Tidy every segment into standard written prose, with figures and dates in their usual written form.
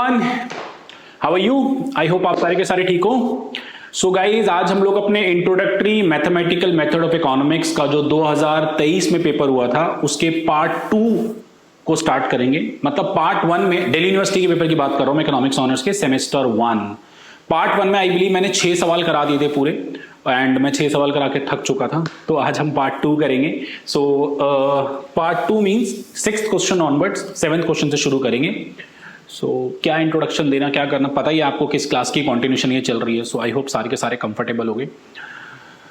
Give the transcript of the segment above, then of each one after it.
Everyone, how are you? I hope आप सारे के सारे ठीक हो। सो गाइज, आज हम लोग अपने introductory mathematical method of economics का जो 2023 में पेपर हुआ था उसके पार्ट 2 को स्टार्ट करेंगे। मतलब पार्ट 1 में दिल्ली यूनिवर्सिटी के पेपर की बात कर रहा हूं मैं, इकोनॉमिक्स ऑनर्स के सेमेस्टर 1 पार्ट 1 में आई बिलीव मैंने 6 सवाल करा दिए थे पूरे, एंड मैं 6 सवाल करा के थक चुका था। तो आज हम पार्ट 2 करेंगे। So part 2 means 6th question onwards 7th question से शुरू करेंगे। सो क्या इंट्रोडक्शन देना, क्या करना, पता ही आपको किस क्लास की कॉन्टिन्यूशन ये चल रही है। सो आई होप सारे के सारे कंफर्टेबल हो गए।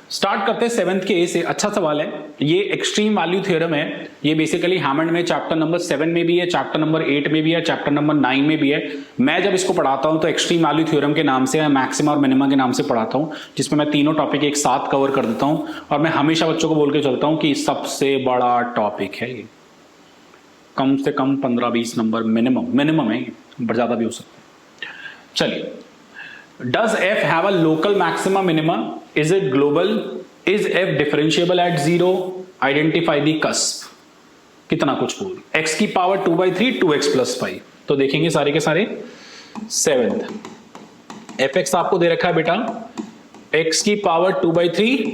स्टार्ट करते हैं 7th के ए से। अच्छा सवाल है ये, एक्सट्रीम वैल्यू थ्योरम है। ये बेसिकली हैमंड में चैप्टर नंबर 7 में भी है, चैप्टर नंबर 8 में भी है, चैप्टर नंबर 9 में भी है। मैं जब इसको पढ़ाता हूं तो एक्सट्रीम वैल्यू थ्योरम के नाम से, मैक्सिमा और मिनिमा के नाम से पढ़ाता हूं, जिसमें मैं तीनों टॉपिक एक साथ कवर कर देता हूं। और मैं हमेशा बच्चों को बोल के चलता हूं कि सबसे बड़ा टॉपिक है ये, कम से कम 15-20 नंबर मिनिमम है, ज्यादा भी हो सकता है। चलिए, does F have a local maxima minima? Is it global? Is F differentiable eight 0? Identify the cusp. कितना कुछ बोल, x की पावर 2/3 2x + 5। तो देखेंगे सारे के सारे। 7th एफ एक्स आपको दे रखा है बेटा, x की पावर 2/3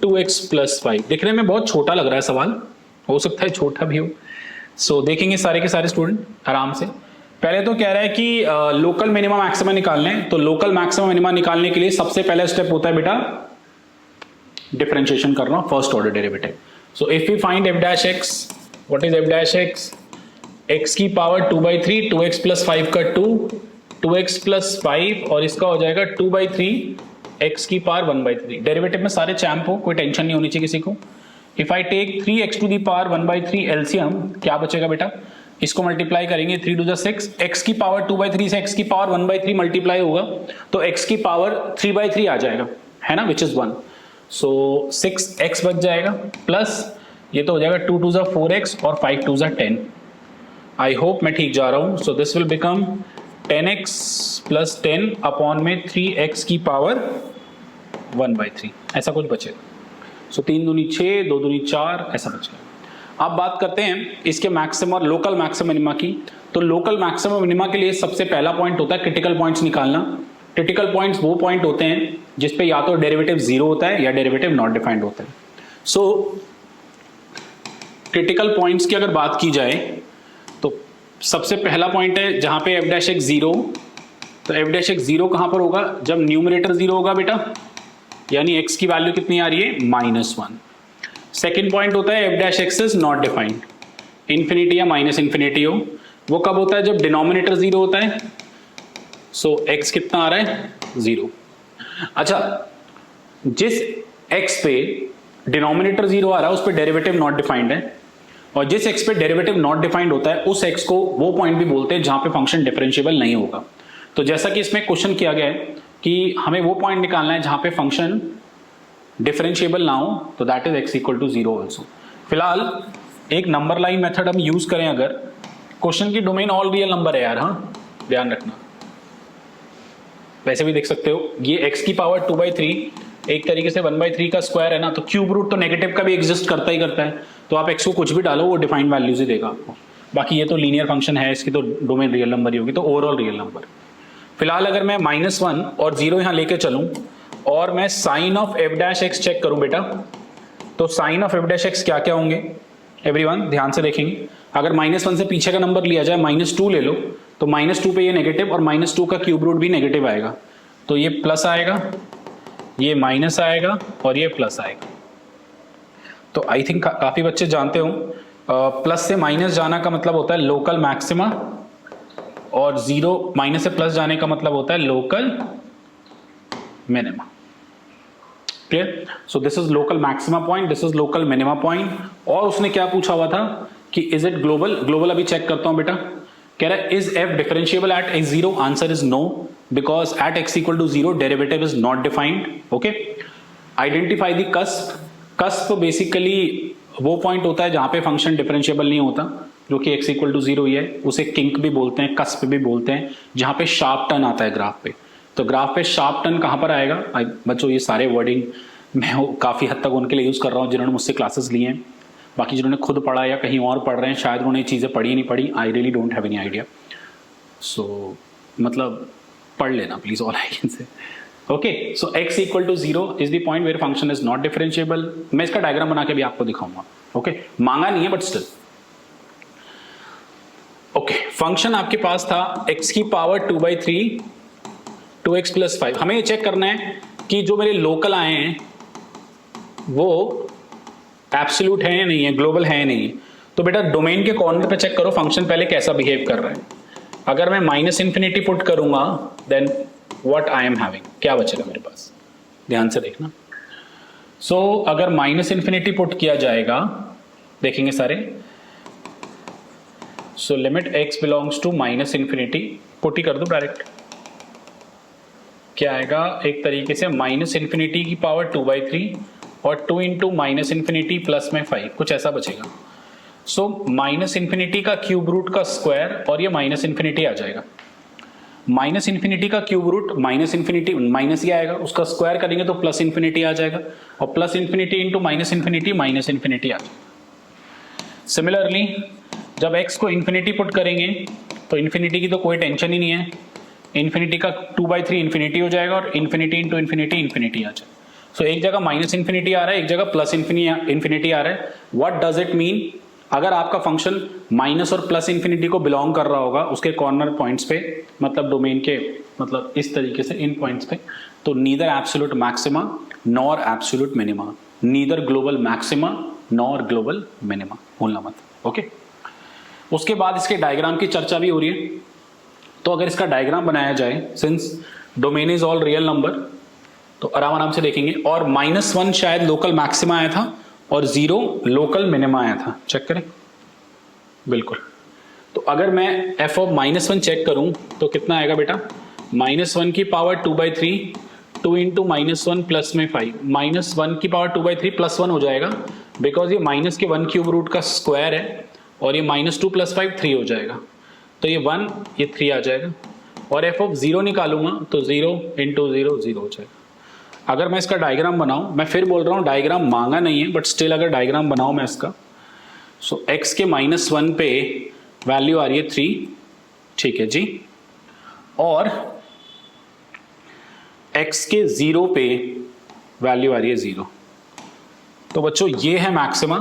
2x + 5। दिखने में बहुत छोटा लग रहा है सवाल, हो सकता है छोटा भी हो। सो देखेंगे सारे के सारे स्टूडेंट आराम से। पहले तो कह रहा है कि लोकल मिनिमा मैक्सिमा निकालने हैं। तो लोकल मैक्सिमा मिनिमा निकालने के लिए सबसे पहला स्टेप होता है बेटा डिफरेंशिएशन करना, first order derivative. So if we find f dash x, what is f dash x? x की पावर 2/3 2x + 5 का 2 2x + 5 और इसका हो जाएगा 2/3 x की पावर 1/3। डेरिवेटिव में सारे चैंप हो, कोई टेंशन नहीं होनी चाहिए किसी को। If I take 3x to the power 1/3 LCM, क्या बचेगा बेटा? इसको मल्टीप्लाई करेंगे 3 × 6, x की पावर 2/3 से x की पावर 1/3 मल्टीप्लाई होगा तो x की पावर 3/3 आ जाएगा, है ना, विच इज 1। सो 6x बच जाएगा, प्लस ये तो हो जाएगा 2 × 4x और 5 × 10। आई होप मैं ठीक जा रहा हूं। So this will become 10x + 10 upon में 3x की पावर 1/3, ऐसा कुछ बचेगा। सो 3 दूनी 6, 2 दूनी 4, ऐसा बचेगा। अब बात करते हैं इसके मैक्सिमा और लोकल मैक्सिमा मिनिमा की। तो लोकल मैक्सिमा मिनिमा के लिए सबसे पहला पॉइंट होता है क्रिटिकल पॉइंट्स निकालना। क्रिटिकल पॉइंट्स वो पॉइंट होते हैं जिसपे या तो डेरिवेटिव 0 होता है या डेरिवेटिव नॉट डिफाइंड होता है। सो क्रिटिकल पॉइंट्स की अगर बात की जाए तो सबसे पहला पॉइंट है जहां पे f डैश x 0। तो f डैश x 0 कहां पर होगा? जब न्यूमरेटर 0 होगा बेटा, यानी x की वैल्यू कितनी आ रही है? -1। सेकेंड पॉइंट होता है f dash x is not defined, infinity या -इंफिनिटी हो। वो कब होता है? जब डिनोमिनेटर 0 होता है। सो x कितना आ रहा है? 0। अच्छा, जिस x पे डिनोमिनेटर 0 आ रहा है उस पे डेरिवेटिव नॉट डिफाइंड है, और जिस x पे डेरिवेटिव नॉट डिफाइंड होता है उस x को वो पॉइंट भी बोलते हैं जहां पे फंक्शन डिफरेंशिएबल नहीं होगा। तो जैसा कि इसमें क्वेश्चन किया गया है कि हमें वो पॉइंट निकालना है जहां पे फंक्शन डिफरेंशिएबल ना हो, तो दैट इज x = 0 ऑल्सो। फिलहाल एक नंबर लाइन मेथड हम यूज करें अगर, क्वेश्चन की डोमेन ऑल रियल नंबर है यार, हाँ ध्यान रखना। वैसे भी देख सकते हो ये x की पावर 2/3 एक तरीके से 1/3 का स्क्वायर है ना, तो क्यूब रूट तो नेगेटिव का भी एग्जिस्ट करता ही करता है। तो आप x को कुछ भी डालो वो डिफाइंड वैल्यूज ही देगा आपको। बाकी ये तो लीनियर फंक्शन है, इसकी तो डोमेन रियल नंबर ही होगी, तो ओवरऑल रियल नंबर। फिलहाल अगर मैं -1 और 0 यहां लेके चलूं और मैं sign of f dash x check करूं बेटा, तो sign of f dash x क्या क्या होंगे? एवरीवन ध्यान से देखेंगे। अगर -1 से पीछे का नंबर लिया जाए, -2 ले लो, तो -2 पे ये नेगेटिव और -2 का क्यूब रूट भी नेगेटिव आएगा। तो ये प्लस आएगा, ये माइनस आएगा और ये प्लस आएगा। तो आई थिंक काफी बच्चे जानते हो प्लस से माइनस जाना का मतलब होता है लोकल मैक्सिमा, और 0 माइनस से प्लस जाने का मतलब होता है local minima. Clear? So this is local maxima point, this is local minima point. और उसने क्या पूछा हुआ था कि इज इट ग्लोबल? ग्लोबल अभी चेक करता हूं बेटा। कह रहा है is f differentiable at x 0? Answer is no, because at x = 0 derivative is not defined. Okay, identify the cusp. Cusp basically वो पॉइंट होता है जहां पे फंक्शन डिफरेंशिएबल नहीं होता, जो कि x = 0 ही है। उसे किंक भी बोलते हैं, कस्प भी बोलते हैं, जहां पे शार्प टर्न आता है ग्राफ पे। तो ग्राफ पे शार्प टर्न कहां पर आएगा? बच्चों ये सारे वर्डिंग मैं काफी हद तक उनके लिए यूज कर रहा हूं जिन्होंने मुझसे क्लासेस लिए हैं। बाकी जिन्होंने खुद पढ़ा या कहीं और पढ़ रहे हैं शायद उन्होंने चीजें पढ़ी नहीं पढ़ी, I really don't have any idea. So मतलब पढ़ लेना please, all I can say. Okay, so x equal to 0 is the point where function is not differentiable. मैं इसका डायग्राम बना के भी आपको दिखाऊंगा। ओके, मांगा नहीं है बट स्टिल। ओके, फंक्शन आपके पास था x की पावर 2/3 2x प्लस 5। हमें ये चेक करना है कि जो मेरे लोकल आए हैं वो एब्सोल्यूट है या नहीं है, ग्लोबल है या नहीं है। तो बेटा डोमेन के कॉर्नर पे चेक करो फंक्शन पहले कैसा बिहेव कर रहा है। अगर मैं माइनस इन्फिनिटी पुट करूंगा then what I am having, क्या बचेगा मेरे पास, ध्यान से देखना। सो अगर माइनस इन्फिनिटी पुट किया जाएगा, देखेंगे सारे। So limit x belongs to minus infinity, put ही कर दो डायरेक्ट। क्या आएगा, एक तरीके से माइनस इन्फिनिटी की पावर 2/3 और 2 इंटू माइनस इन्फिनिटी प्लस में 5, कुछ ऐसा बचेगा। सो माइनस इन्फिनिटी का क्यूब रूट का स्क्वायर और ये माइनस इन्फिनिटी आ जाएगा। माइनस इन्फिनिटी का cube root minus infinity minus ही आएगा, उसका स्क्वायर करेंगे तो प्लस इन्फिनिटी आ जाएगा, और plus infinity into minus infinity minus infinity आ जाएगा। सिमिलरली जब x को इन्फिनिटी पुट करेंगे तो इन्फिनिटी की तो कोई टेंशन ही नहीं है, इन्फिनिटी का 2/3 इन्फिनिटी हो जाएगा और इन्फिनिटी इंटू इन्फिनिटी इन्फिनिटी आ जाएगा। सो एक जगह माइनस इन्फिनिटी आ रहा है, एक जगह प्लस इन्फिनिटी आ रहा है। व्हाट डज इट मीन, अगर आपका फंक्शन माइनस और प्लस इन्फिनिटी को बिलोंग कर रहा होगा उसके कॉर्नर पॉइंट्स पे, मतलब डोमेन के मतलब इस तरीके से इन पॉइंट्स पे, तो neither absolute maxima nor absolute minima, neither global maxima nor global minima, भूलना मत। ओके, उसके बाद इसके डायग्राम की चर्चा भी हो रही है। तो अगर इसका डायग्राम बनाया जाए, since domain is all real number, तो आराम से देखेंगे। और -1 शायद लोकल मैक्सिमा आया था और 0 लोकल मिनिमा आया था, चेक करें बिल्कुल। तो अगर मैं f ऑफ -1 चेक करूं तो कितना आएगा बेटा, -1 की पावर 2/3 2 इंटू -1 प्लस में 5, -1 की पावर 2/3 प्लस 1 हो जाएगा, बिकॉज ये माइनस के 1 क्यूब रूट का स्क्वायर है, और ये -2 प्लस 5 3 हो जाएगा, तो ये 1 ये 3 आ जाएगा। और f ऑफ 0 निकालूंगा तो 0 इंटू 0 0 हो जाएगा। अगर मैं इसका डायग्राम बनाऊं, मैं फिर बोल रहा हूं डायग्राम मांगा नहीं है बट स्टिल अगर डायग्राम बनाऊं मैं इसका, सो x के -1 पे वैल्यू आ रही है 3, ठीक है जी, और x के 0 पे वैल्यू आ रही है 0। तो बच्चों ये है मैक्सिमा,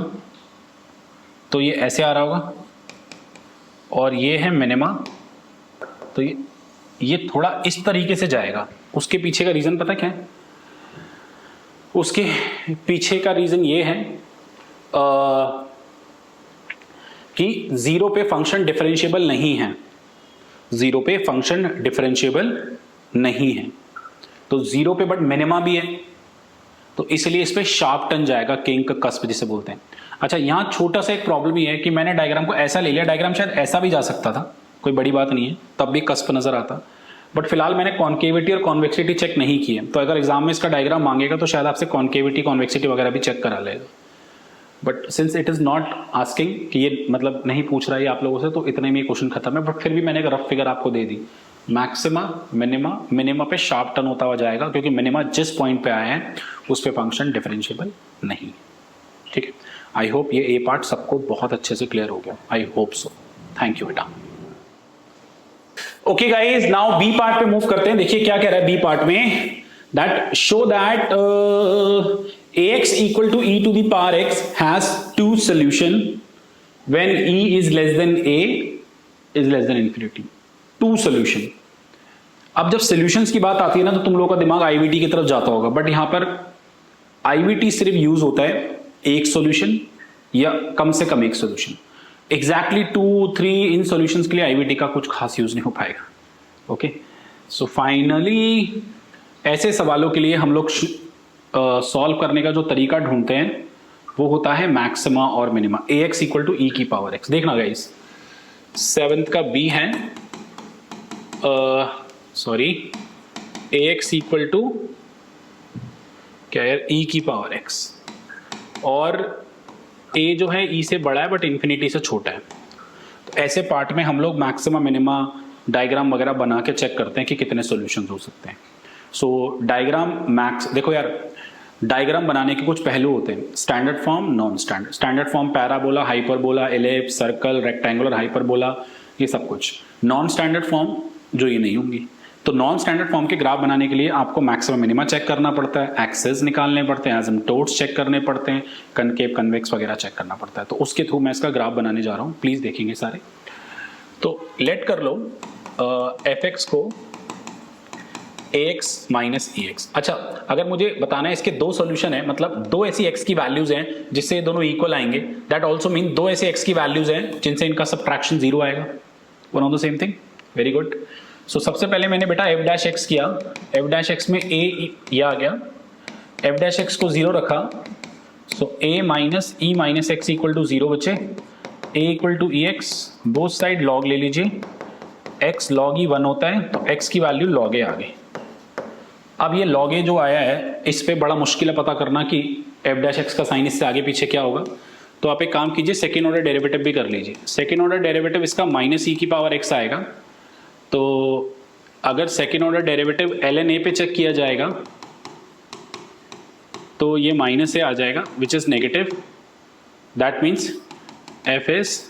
तो ये ऐसे आ रहा होगा, और ये है मिनिमा, तो ये थोड़ा इस तरीके से जाएगा। उसके पीछे का रीजन पता क्या है, उसके पीछे का रीजन ये है कि 0 पे फंक्शन डिफरेंशिएबल नहीं है, 0 पे फंक्शन डिफरेंशिएबल नहीं है, तो 0 पे बट मिनिमा भी है, तो इसलिए इस पे शार्प टर्न जाएगा, किंग का कस्प जिसे बोलते हैं। अच्छा, यहाँ छोटा सा एक प्रॉब्लम ये है कि मैंने डायग्राम को ऐसा ले लिया, डायग्राम शायद ऐसा भी जा सकता था, कोई बड़ी बात नहीं है, तब भी कस्प नजर आता, बट फिलहाल मैंने कॉन्केविटी और कॉन्वेक्सिटी चेक नहीं की है। तो अगर एग्जाम में इसका डायग्राम मांगेगा तो शायद आपसे कॉन्केविटी कॉन्वेक्सिटी वगैरह भी चेक करा लेगा, but since it is not asking कि ये मतलब नहीं पूछ रहा है आप लोगों से, तो इतने में क्वेश्चन खत्म है। बट फिर भी मैंने एक रफ फिगर आपको दे दी, मैक्सिमा मिनिमा, मिनिमा पे शार्प टर्न होता हुआ जाएगा, क्योंकि मिनिमा जिस पॉइंट पे आया है उस पे फंक्शन डिफरेंशिएबल नहीं, ठीक है। आई होप ये ए पार्ट सबको बहुत अच्छे से क्लियर हो गया, I hope so. Thank you बेटा। Okay guys, now B part पे मूव करते हैं। देखिए क्या कह रहा है बी पार्ट में, that show that ax equal to e to the power x has two solution when e is less than a is less than infinity, two solution। अब जब सॉल्यूशंस की बात आती है ना तो तुम लोगों का दिमाग आईवीटी की तरफ जाता होगा, बट यहां पर आईवीटी सिर्फ यूज होता है एक सॉल्यूशन या कम से कम एक सॉल्यूशन, एग्जैक्टली 2-3 इन सॉल्यूशंस के लिए आईवीटी का कुछ खास यूज नहीं हो पाएगा। ओके, सो फाइनली ऐसे सवालों के लिए हम लोग सॉल्व करने का जो तरीका ढूंढते हैं वो होता है मैक्सिमा और minima, ax equal to e की पावर x। देखना गाइस, 7th का b है, सॉरी ax इक्वल टू क्या है, e की पावर x, और a जो है e से बड़ा है बट इन्फिनिटी से छोटा है। तो ऐसे पार्ट में हम लोग मैक्सिमा मिनिमा डायग्राम वगैरह बना के चेक करते हैं कि कितने सॉल्यूशंस हो सकते हैं। सो डायग्राम मैक्स, देखो यार डायग्राम बनाने के कुछ पहलू होते हैं, standard form, non standard. Standard form parabola, hyperbola, ellipse, circle, rectangular, hyperbola, ये सब कुछ। नॉन स्टैंडर्ड फॉर्म जो ये नहीं होंगी। तो नॉन स्टैंडर्ड फॉर्म के ग्राफ बनाने के लिए आपको मैक्सिमम मिनिमा चेक करना पड़ता है, एक्सेस निकालने पड़ते हैं, एसिम्पटोट्स चेक करने पड़ते हैं, कनकेव कन्वेक्स वगैरह चेक करना पड़ता है। तो उसके थ्रू मैं इसका ग्राफ बनाने जा रहा हूँ, प्लीज देखेंगे सारे। तो लेट कर लो एफ एक्स को ax माइनस EX। अच्छा, अगर मुझे बताना है इसके दो सॉल्यूशन है, मतलब दो ऐसी x की वैल्यूज हैं जिससे ये दोनों इक्वल आएंगे, दैट आल्सो मीन दो ऐसे x की वैल्यूज हैं जिनसे इनका सबट्रैक्शन 0 आएगा। One of the same thing, very good. So सबसे पहले मैंने बेटा f डैश x किया, f डैश x में a ये आ गया, f डैश x को 0 रखा, so a minus e minus x equal to 0 बचे, a equal to EX, both side log ले लीजिए, x log e 1 होता है तो x की वैल्यू log a आ गई। अब ये log a जो आया है इस पे बड़ा मुश्किल है पता करना कि f डैश x का साइन इससे आगे पीछे क्या होगा। तो आप एक काम कीजिए, सेकेंड ऑर्डर डेरिवेटिव भी कर लीजिए। सेकेंड ऑर्डर डेरिवेटिव इसका माइनस e की पावर x आएगा। तो अगर second order derivative ln a पे चेक किया जाएगा तो ये माइनस a आ जाएगा which is negative. That means f is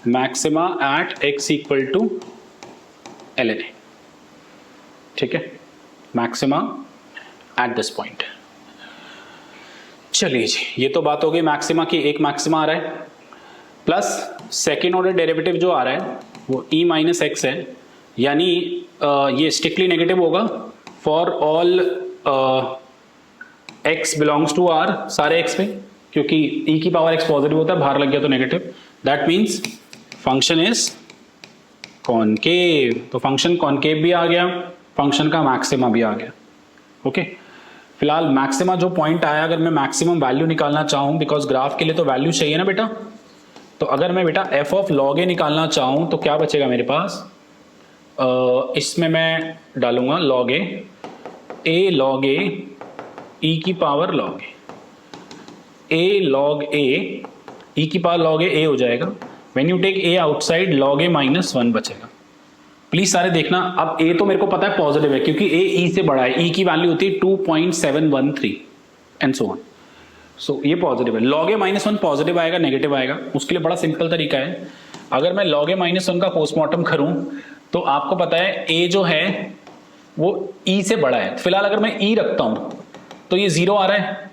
maxima at x equal to ln a। ठीक है, मैक्सिमा एट दिस पॉइंट। चलिए जी, ये तो बात हो गई मैक्सिमा की, एक मैक्सिमा आ रहा है, प्लस सेकेंड ऑर्डर डेरिवेटिव जो आ रहा है वो e माइनस एक्स है, यानी ये स्ट्रिक्टली नेगेटिव होगा for all x belongs to r, सारे x पे, क्योंकि e की पावर x पॉजिटिव होता है, बाहर लग गया तो negative. That means function is concave. तो फंक्शन कॉनकेव भी आ गया, फंक्शन का मैक्सिमा भी आ गया। ओके, फिलहाल मैक्सिमा जो पॉइंट आया, अगर मैं मैक्सिमम वैल्यू निकालना चाहूं, बिकॉज ग्राफ के लिए तो वैल्यू चाहिए ना बेटा, तो अगर मैं बेटा f ऑफ log a निकालना चाहूं तो क्या बचेगा मेरे पास, इसमें मैं डालूंगा log a log a e की power log a log a e की पावर log a हो जाएगा। When you take a outside log a minus 1 बचेगा। प्लीज सारे देखना, अब a तो मेरे को पता है पॉजिटिव है क्योंकि a e से बड़ा है, e की वैल्यू होती है 2.713 एंड सो ऑन। सो ये पॉजिटिव है। log a माइनस 1 पॉजिटिव आएगा नेगेटिव आएगा, उसके लिए बड़ा सिंपल तरीका है। अगर मैं log a माइनस 1 का पोस्टमार्टम करूं तो आपको पता है a जो है वो e से बड़ा है। फिलहाल अगर मैं e रखता हूं तो ये 0 आ रहा है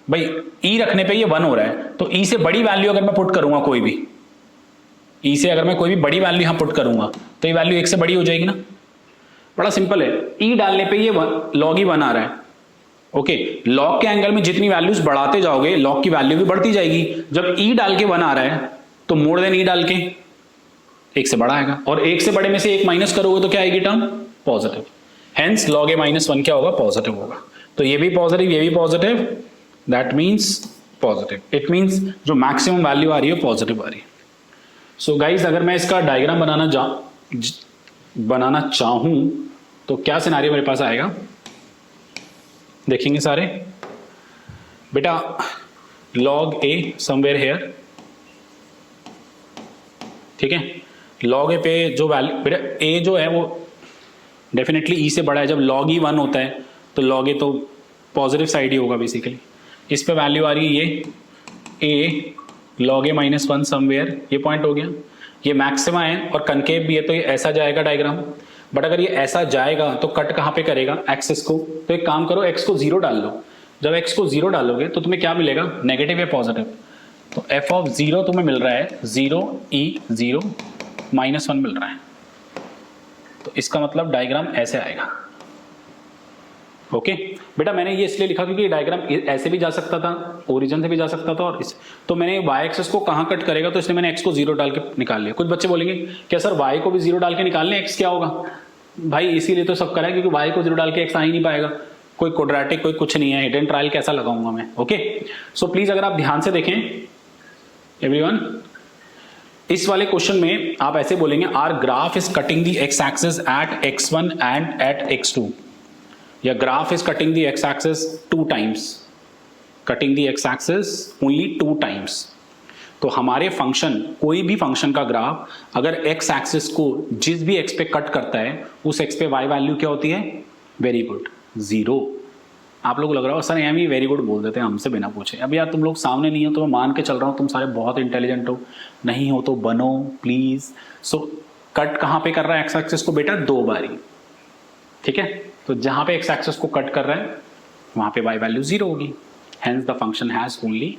भाई, e रखने पे ये 1 हो रहा है, तो e से बड़ी वैल्यू अगर मैं पुट करूंगा कोई भी, e से अगर मैं कोई भी बड़ी वैल्यू यहां पुट करूंगा तो ये वैल्यू 1 से बड़ी हो जाएगी ना। बड़ा सिंपल है, e डालने पे ये log e 1 आ रहा है। ओके, log के एंगल में जितनी वैल्यूज बढ़ाते जाओगे log की वैल्यू भी बढ़ती जाएगी। जब e डाल के 1 आ रहा है तो मोर देन e डाल के 1 से बड़ा आएगा, और 1 से बड़े में से 1 माइनस करोगे तो क्या आएगी term, positive. Hence log a minus 1 क्या होगा, पॉजिटिव होगा। तो ये भी पॉजिटिव ये भी positive, that means positive. It means जो मैक्सिमम वैल्यू आ रही है पॉजिटिव आ रही है। सो गाइज, अगर मैं इसका डायग्राम बनाना चाहूं तो क्या सिनेरियो मेरे पास आएगा, देखेंगे सारे बेटा। log a समवेयर हेयर, ठीक है, log a पे जो वैल्यू बेटा a जो है वो डेफिनेटली e से बड़ा है। जब log e 1 होता है तो log a तो पॉजिटिव साइड ही होगा बेसिकली। इस पे वैल्यू आ रही है ये a log a minus 1 somewhere, ये पॉइंट हो गया। ये मैक्सिमा है और कनकेव भी है, तो ये ऐसा जाएगा डायग्राम। बट अगर ये ऐसा जाएगा तो कट कहाँ पे करेगा, एक्सिस को। तो एक काम करो, x को 0 डाल लो। जब x को 0 डालोगे तो तुम्हें क्या मिलेगा, नेगेटिव या पॉजिटिव। तो f ऑफ 0 तुम्हें मिल रहा है 0 e 0 माइनस 1 मिल रहा है। तो इसका मतलब डायग्राम ऐसे आएगा। ओके बेटा, मैंने ये इसलिए लिखा क्योंकि डायग्राम ऐसे भी जा सकता था, ओरिजिन से भी जा सकता था, और इस तो मैंने y एक्सिस को कहाँ कट करेगा तो इसलिए मैंने x को 0 डाल के निकाल लिया। कुछ बच्चे बोलेंगे क्या सर y को भी 0 डाल के निकालने x क्या होगा, भाई इसीलिए तो सब करा है क्योंकि y को 0 डाल के x आ ही नहीं पाएगा। कोई क्वाड्रेटिक कोई कुछ नहीं है, हिडन ट्रायल कैसा लगाऊंगा मैं। ओके, सो प्लीज अगर आप ध्यान से देखें एवरीवन, इस वाले क्वेश्चन में आप ऐसे बोलेंगे our graph is cutting the x axis at x1 and at x2, या graph is cutting the x axis 2 times, cutting the x axis only 2 times. तो हमारे फंक्शन, कोई भी फंक्शन का ग्राफ अगर x एक्सिस को जिस भी x पे कट करता है उस x पे y वैल्यू क्या होती है, वेरी गुड 0। आप लोग लग रहा हो सर एम ही वेरी गुड बोल देते हैं हमसे बिना पूछे। अब यार तुम लोग सामने नहीं हो तो मैं मान के चल रहा हूँ तुम सारे बहुत इंटेलिजेंट हो, नहीं हो तो बनो प्लीज। सो कट कहाँ पे कर रहा है एक्स एक्सिस को बेटा? 2 बारी, ठीक है। तो जहां पे एक्स एक्सिस को कट कर रहा है वहां पे वाई वैल्यू 0 होगी, hence the function has only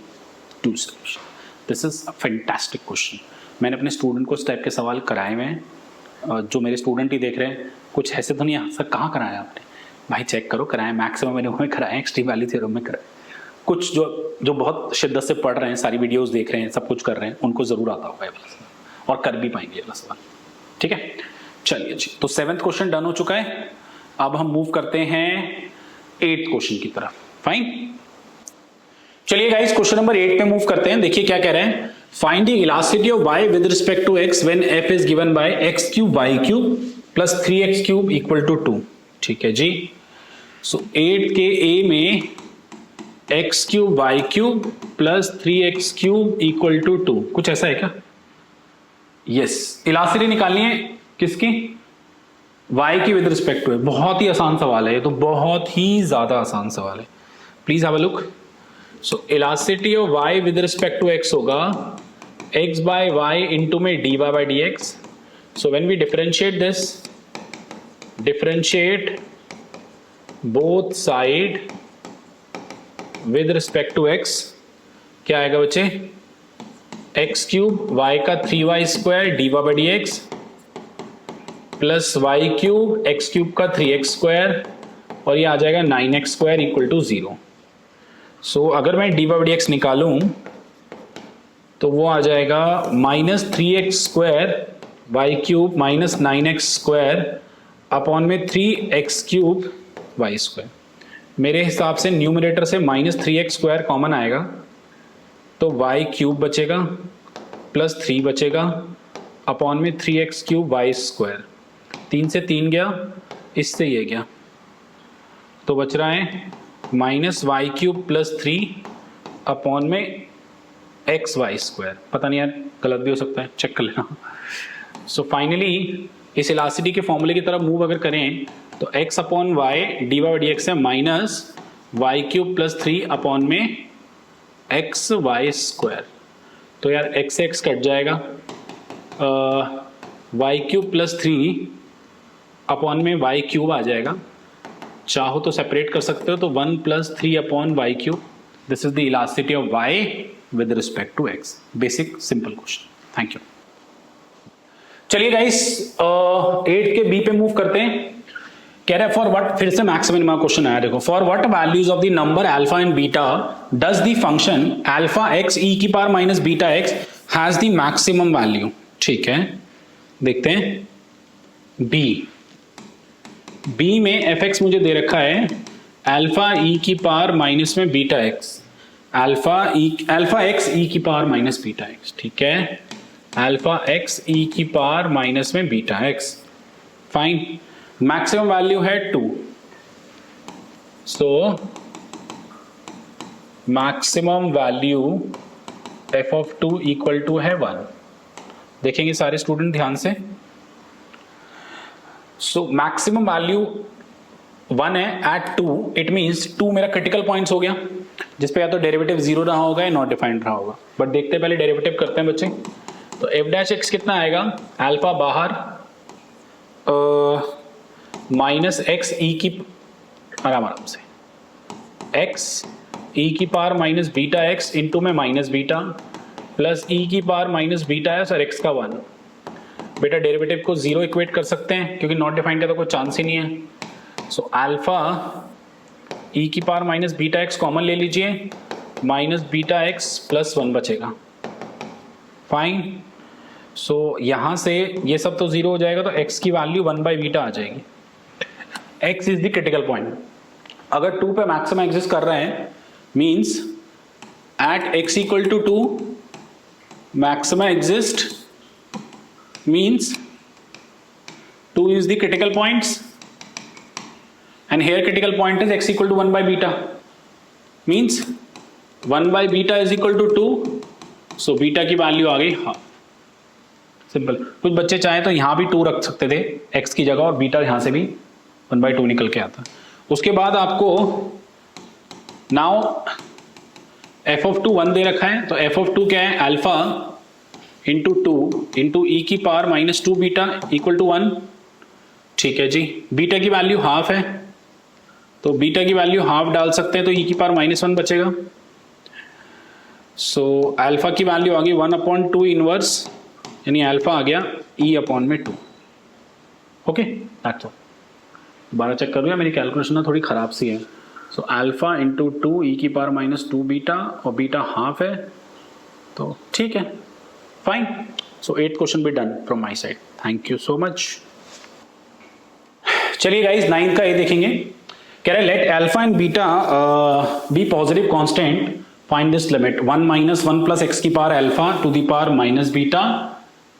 2 solution. This is a fantastic question. मैंने अपने स्टूडेंट को इस टाइप के सवाल कराए हुए हैं, जो मेरे स्टूडेंट ही देख रहे हैं। कुछ ऐसे तो नहीं है सर कहाँ कराया आपने? भाई चेक करो, कराए मैक्सिमम मैंने में कराए, एक्सट्रीम वैल्यू थ्योरम में कराए। कुछ जो बहुत शिद्दत से पढ़ रहे हैं, सारी वीडियोस देख रहे हैं, सब कुछ कर रहे हैं, उनको जरूर आता होगा ये वाला सवाल और कर भी पाएंगे ये वाला सवाल, ठीक है। चलिए जी, तो 7th क्वेश्चन डन हो चुका है। अब हम मूव करते हैं 8th क्वेश्चन की तरफ। फाइन, चलिए गाइस क्वेश्चन नंबर 8 पे मूव करते हैं। देखिए क्या कह रहे हैं, find the elasticity of y with respect to x when f is given by x cube y cube plus 3x cube equal to 2। ठीक है जी। सो 8 के a में x cube y cube plus 3x cube equal to 2, कुछ ऐसा है क्या? Yes, elasticity निकालनी है किसकी? y की विद रिस्पेक्ट टू है। बहुत ही आसान सवाल है ये तो, बहुत ही ज्यादा आसान सवाल है। Please have a look. So elasticity of y with respect to x होगा x बाय y इंटू में dy by dx। So when we differentiate this, differentiate both side with respect to x, क्या आएगा बच्चे? x cube y का 3y square dy by dx plus y cube x cube का 3x square और ये आ जाएगा 9x स्क्वायर इक्वल टू 0। सो अगर मैं dy बाय dx निकालूं तो वो आ जाएगा minus 3x square y cube minus 9x square upon में 3x क्यूब वाई स्क्वायर। मेरे हिसाब से न्यूमरेटर से माइनस 3x स्क्वायर कॉमन आएगा तो वाई क्यूब बचेगा प्लस 3 बचेगा अपॉन में 3x क्यूब वाई स्क्वायर। 3 से 3 गया, इससे ये गया, तो बच रहा है minus Y cube plus 3 upon में एक्स वाई स्क्वायर। पता नहीं यार गलत भी हो सकता है, चेक कर लेना। सो फाइनली इस इलास्टिसिटी के फॉर्मूले की तरफ मूव अगर करें तो x upon Y D by D X है minus Y cube plus 3 upon में एक्स वाई स्क्वायर। तो यार x से x कट जाएगा, वाई क्यूब प्लस 3 अपॉन में वाई क्यूब आ जाएगा। चाहो तो सेपरेट कर सकते हो, तो 1 plus 3 upon Y cube. This is the elasticity of y with respect to x। Basic simple question. Thank you. चलिए गाइस 8 के बी पे मूव करते हैं। कह रहा है फॉर व्हाट, फिर से मैक्स मिनिमा क्वेश्चन आया, देखो for what values of the number alpha and beta does the function alpha x ई की power minus beta X has the maximum value. ठीक है, देखते हैं बी में एफ एक्स मुझे दे रखा है अल्फा ई की पावर माइनस में बीटा एक्स, अल्फा एक्स ई की पावर माइनस बीटा एक्स। ठीक है, अल्फा एक्स ई की पावर माइनस में beta x. Fine, maximum value है 2, so maximum value f of 2 equal to है 1। देखेंगे सारे स्टूडेंट ध्यान से। सो मैक्सिमम वैल्यू 1 है एट 2, इट मीन्स 2 मेरा क्रिटिकल पॉइंट्स हो गया जिसपे या तो डेरिवेटिव 0 रहा होगा या नॉट डिफाइंड रहा होगा। बट देखते हैं पहले डेरिवेटिव करते हैं बच्चे। तो एफ डैश एक्स कितना आएगा, अल्फा बाहर माइनस एक्स ई की, आराम से एक्स ई की power minus beta x into में माइनस बीटा प्लस ई की पावर माइनस बीटा है सर एक्स का 1। बेटा डेरिवेटिव को 0 इक्वेट कर सकते हैं क्योंकि नॉट डिफाइंड का तो कोई चांस ही नहीं है। सो अल्फा ई की power minus beta x common ले लीजिए, माइनस बीटा एक्स प्लस 1 बचेगा। फाइन, सो यहां से ये सब तो 0 हो जाएगा तो x की वैल्यू 1 बाई बीटा आ जाएगी। x is the critical point. अगर 2 पे मैक्सिमम एग्जिस्ट कर रहे हैं means at x equal to 2 maximum exist means 2 is the critical points and here critical point is x equal to 1 by beta means 1 by beta is equal to 2, so beta की value आ गई हाँ। Simple, कुछ बच्चे चाहे तो यहाँ भी 2 रख सकते थे x की जगह और बीटा यहाँ से भी 1 by 2 निकल के आता। उसके बाद आपको नाउ एफ ऑफ टू 1 दे रखा है, तो एफ ऑफ टू क्या है, अल्फा इंटू 2 इंटू ई की power minus 2 beta equal to 1। ठीक है जी, बीटा की वैल्यू हाफ है, तो बीटा की वैल्यू हाफ डाल सकते हैं, तो ई की पावर माइनस 1 बचेगा। सो अल्फा की वैल्यू आ गई 1/2 इनवर्स, यानी अल्फा आ गया ई अपॉन में 2। Okay, that's all. दोबारा चेक कर लूँ, मेरी कैलकुलेशन ना थोड़ी ख़राब सी है। सो अल्फा इंटू 2 ई की पावर माइनस 2 बीटा, और बीटा हाफ है, तो ठीक है, fine. So 8th question be done from my side. Thank you so much. चलिए गाइज 9th का ये देखेंगे। कह रहे let alpha and beta be positive constant, find this limit 1 minus 1 plus X की power alpha to the power minus beta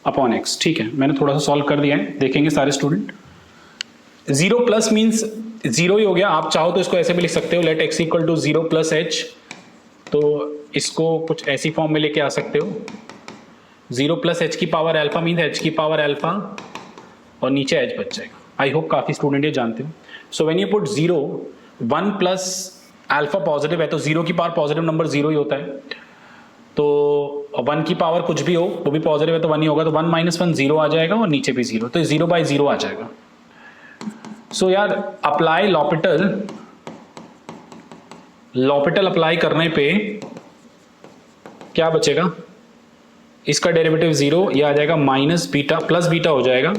upon X. ठीक है, मैंने थोड़ा सा सॉल्व कर दिया है, देखेंगे सारे स्टूडेंट। 0 प्लस मीन्स 0 ही हो गया, आप चाहो तो इसको ऐसे भी लिख सकते हो, let x equal to 0 plus h, तो इसको कुछ ऐसी फॉर्म में लेके आ सकते हो। 0 प्लस एच की पावर अल्फा मीन्स एच की पावर अल्फा, और नीचे एच बच जाएगा। आई होप काफी स्टूडेंट ये जानते हो। So when you put 0, 1 plus alpha positive है, तो 0 की पावर पॉजिटिव नंबर 0 ही होता है, तो 1 की पावर कुछ भी हो वो भी पॉजिटिव है तो 1 ही होगा, तो 1 माइनस 1 0 आ जाएगा, और नीचे भी 0, तो 0/0 आ जाएगा। सो यार अप्लाई लॉपिटल अप्लाई करने पे क्या बचेगा, इसका डेरिवेटिव 0, ये आ जाएगा माइनस बीटा प्लस बीटा हो जाएगा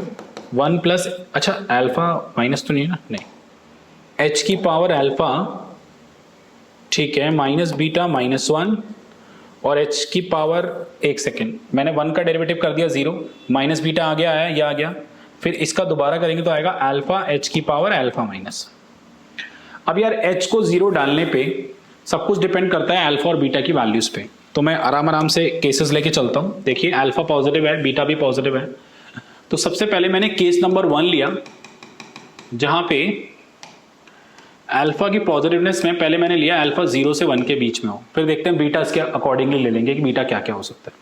1 प्लस, अच्छा अल्फा माइनस तो नहीं है ना, नहीं, एच की पावर अल्फा, ठीक है, माइनस बीटा माइनस 1, और एच की पावर, एक सेकेंड, मैंने 1 का डेरिवेटिव कर दिया 0, माइनस बीटा आ गया है, यह आ गया, फिर इसका दोबारा करेंगे तो आएगा अल्फा एच की पावर अल्फा माइनस। अब यार एच को 0 डालने पे सब कुछ डिपेंड करता है अल्फा और बीटा की वैल्यूज पे, तो मैं आराम से केसेस लेके चलता हूं। देखिए अल्फा पॉजिटिव है, बीटा भी पॉजिटिव है, तो सबसे पहले मैंने केस नंबर 1 लिया, जहां पे अल्फा की पॉजिटिवनेस में पहले मैंने लिया अल्फा 0 से 1 के बीच में हो, फिर देखते हैं बीटा इसके अकॉर्डिंगली ले लेंगे कि बीटा क्या क्या हो सकता है।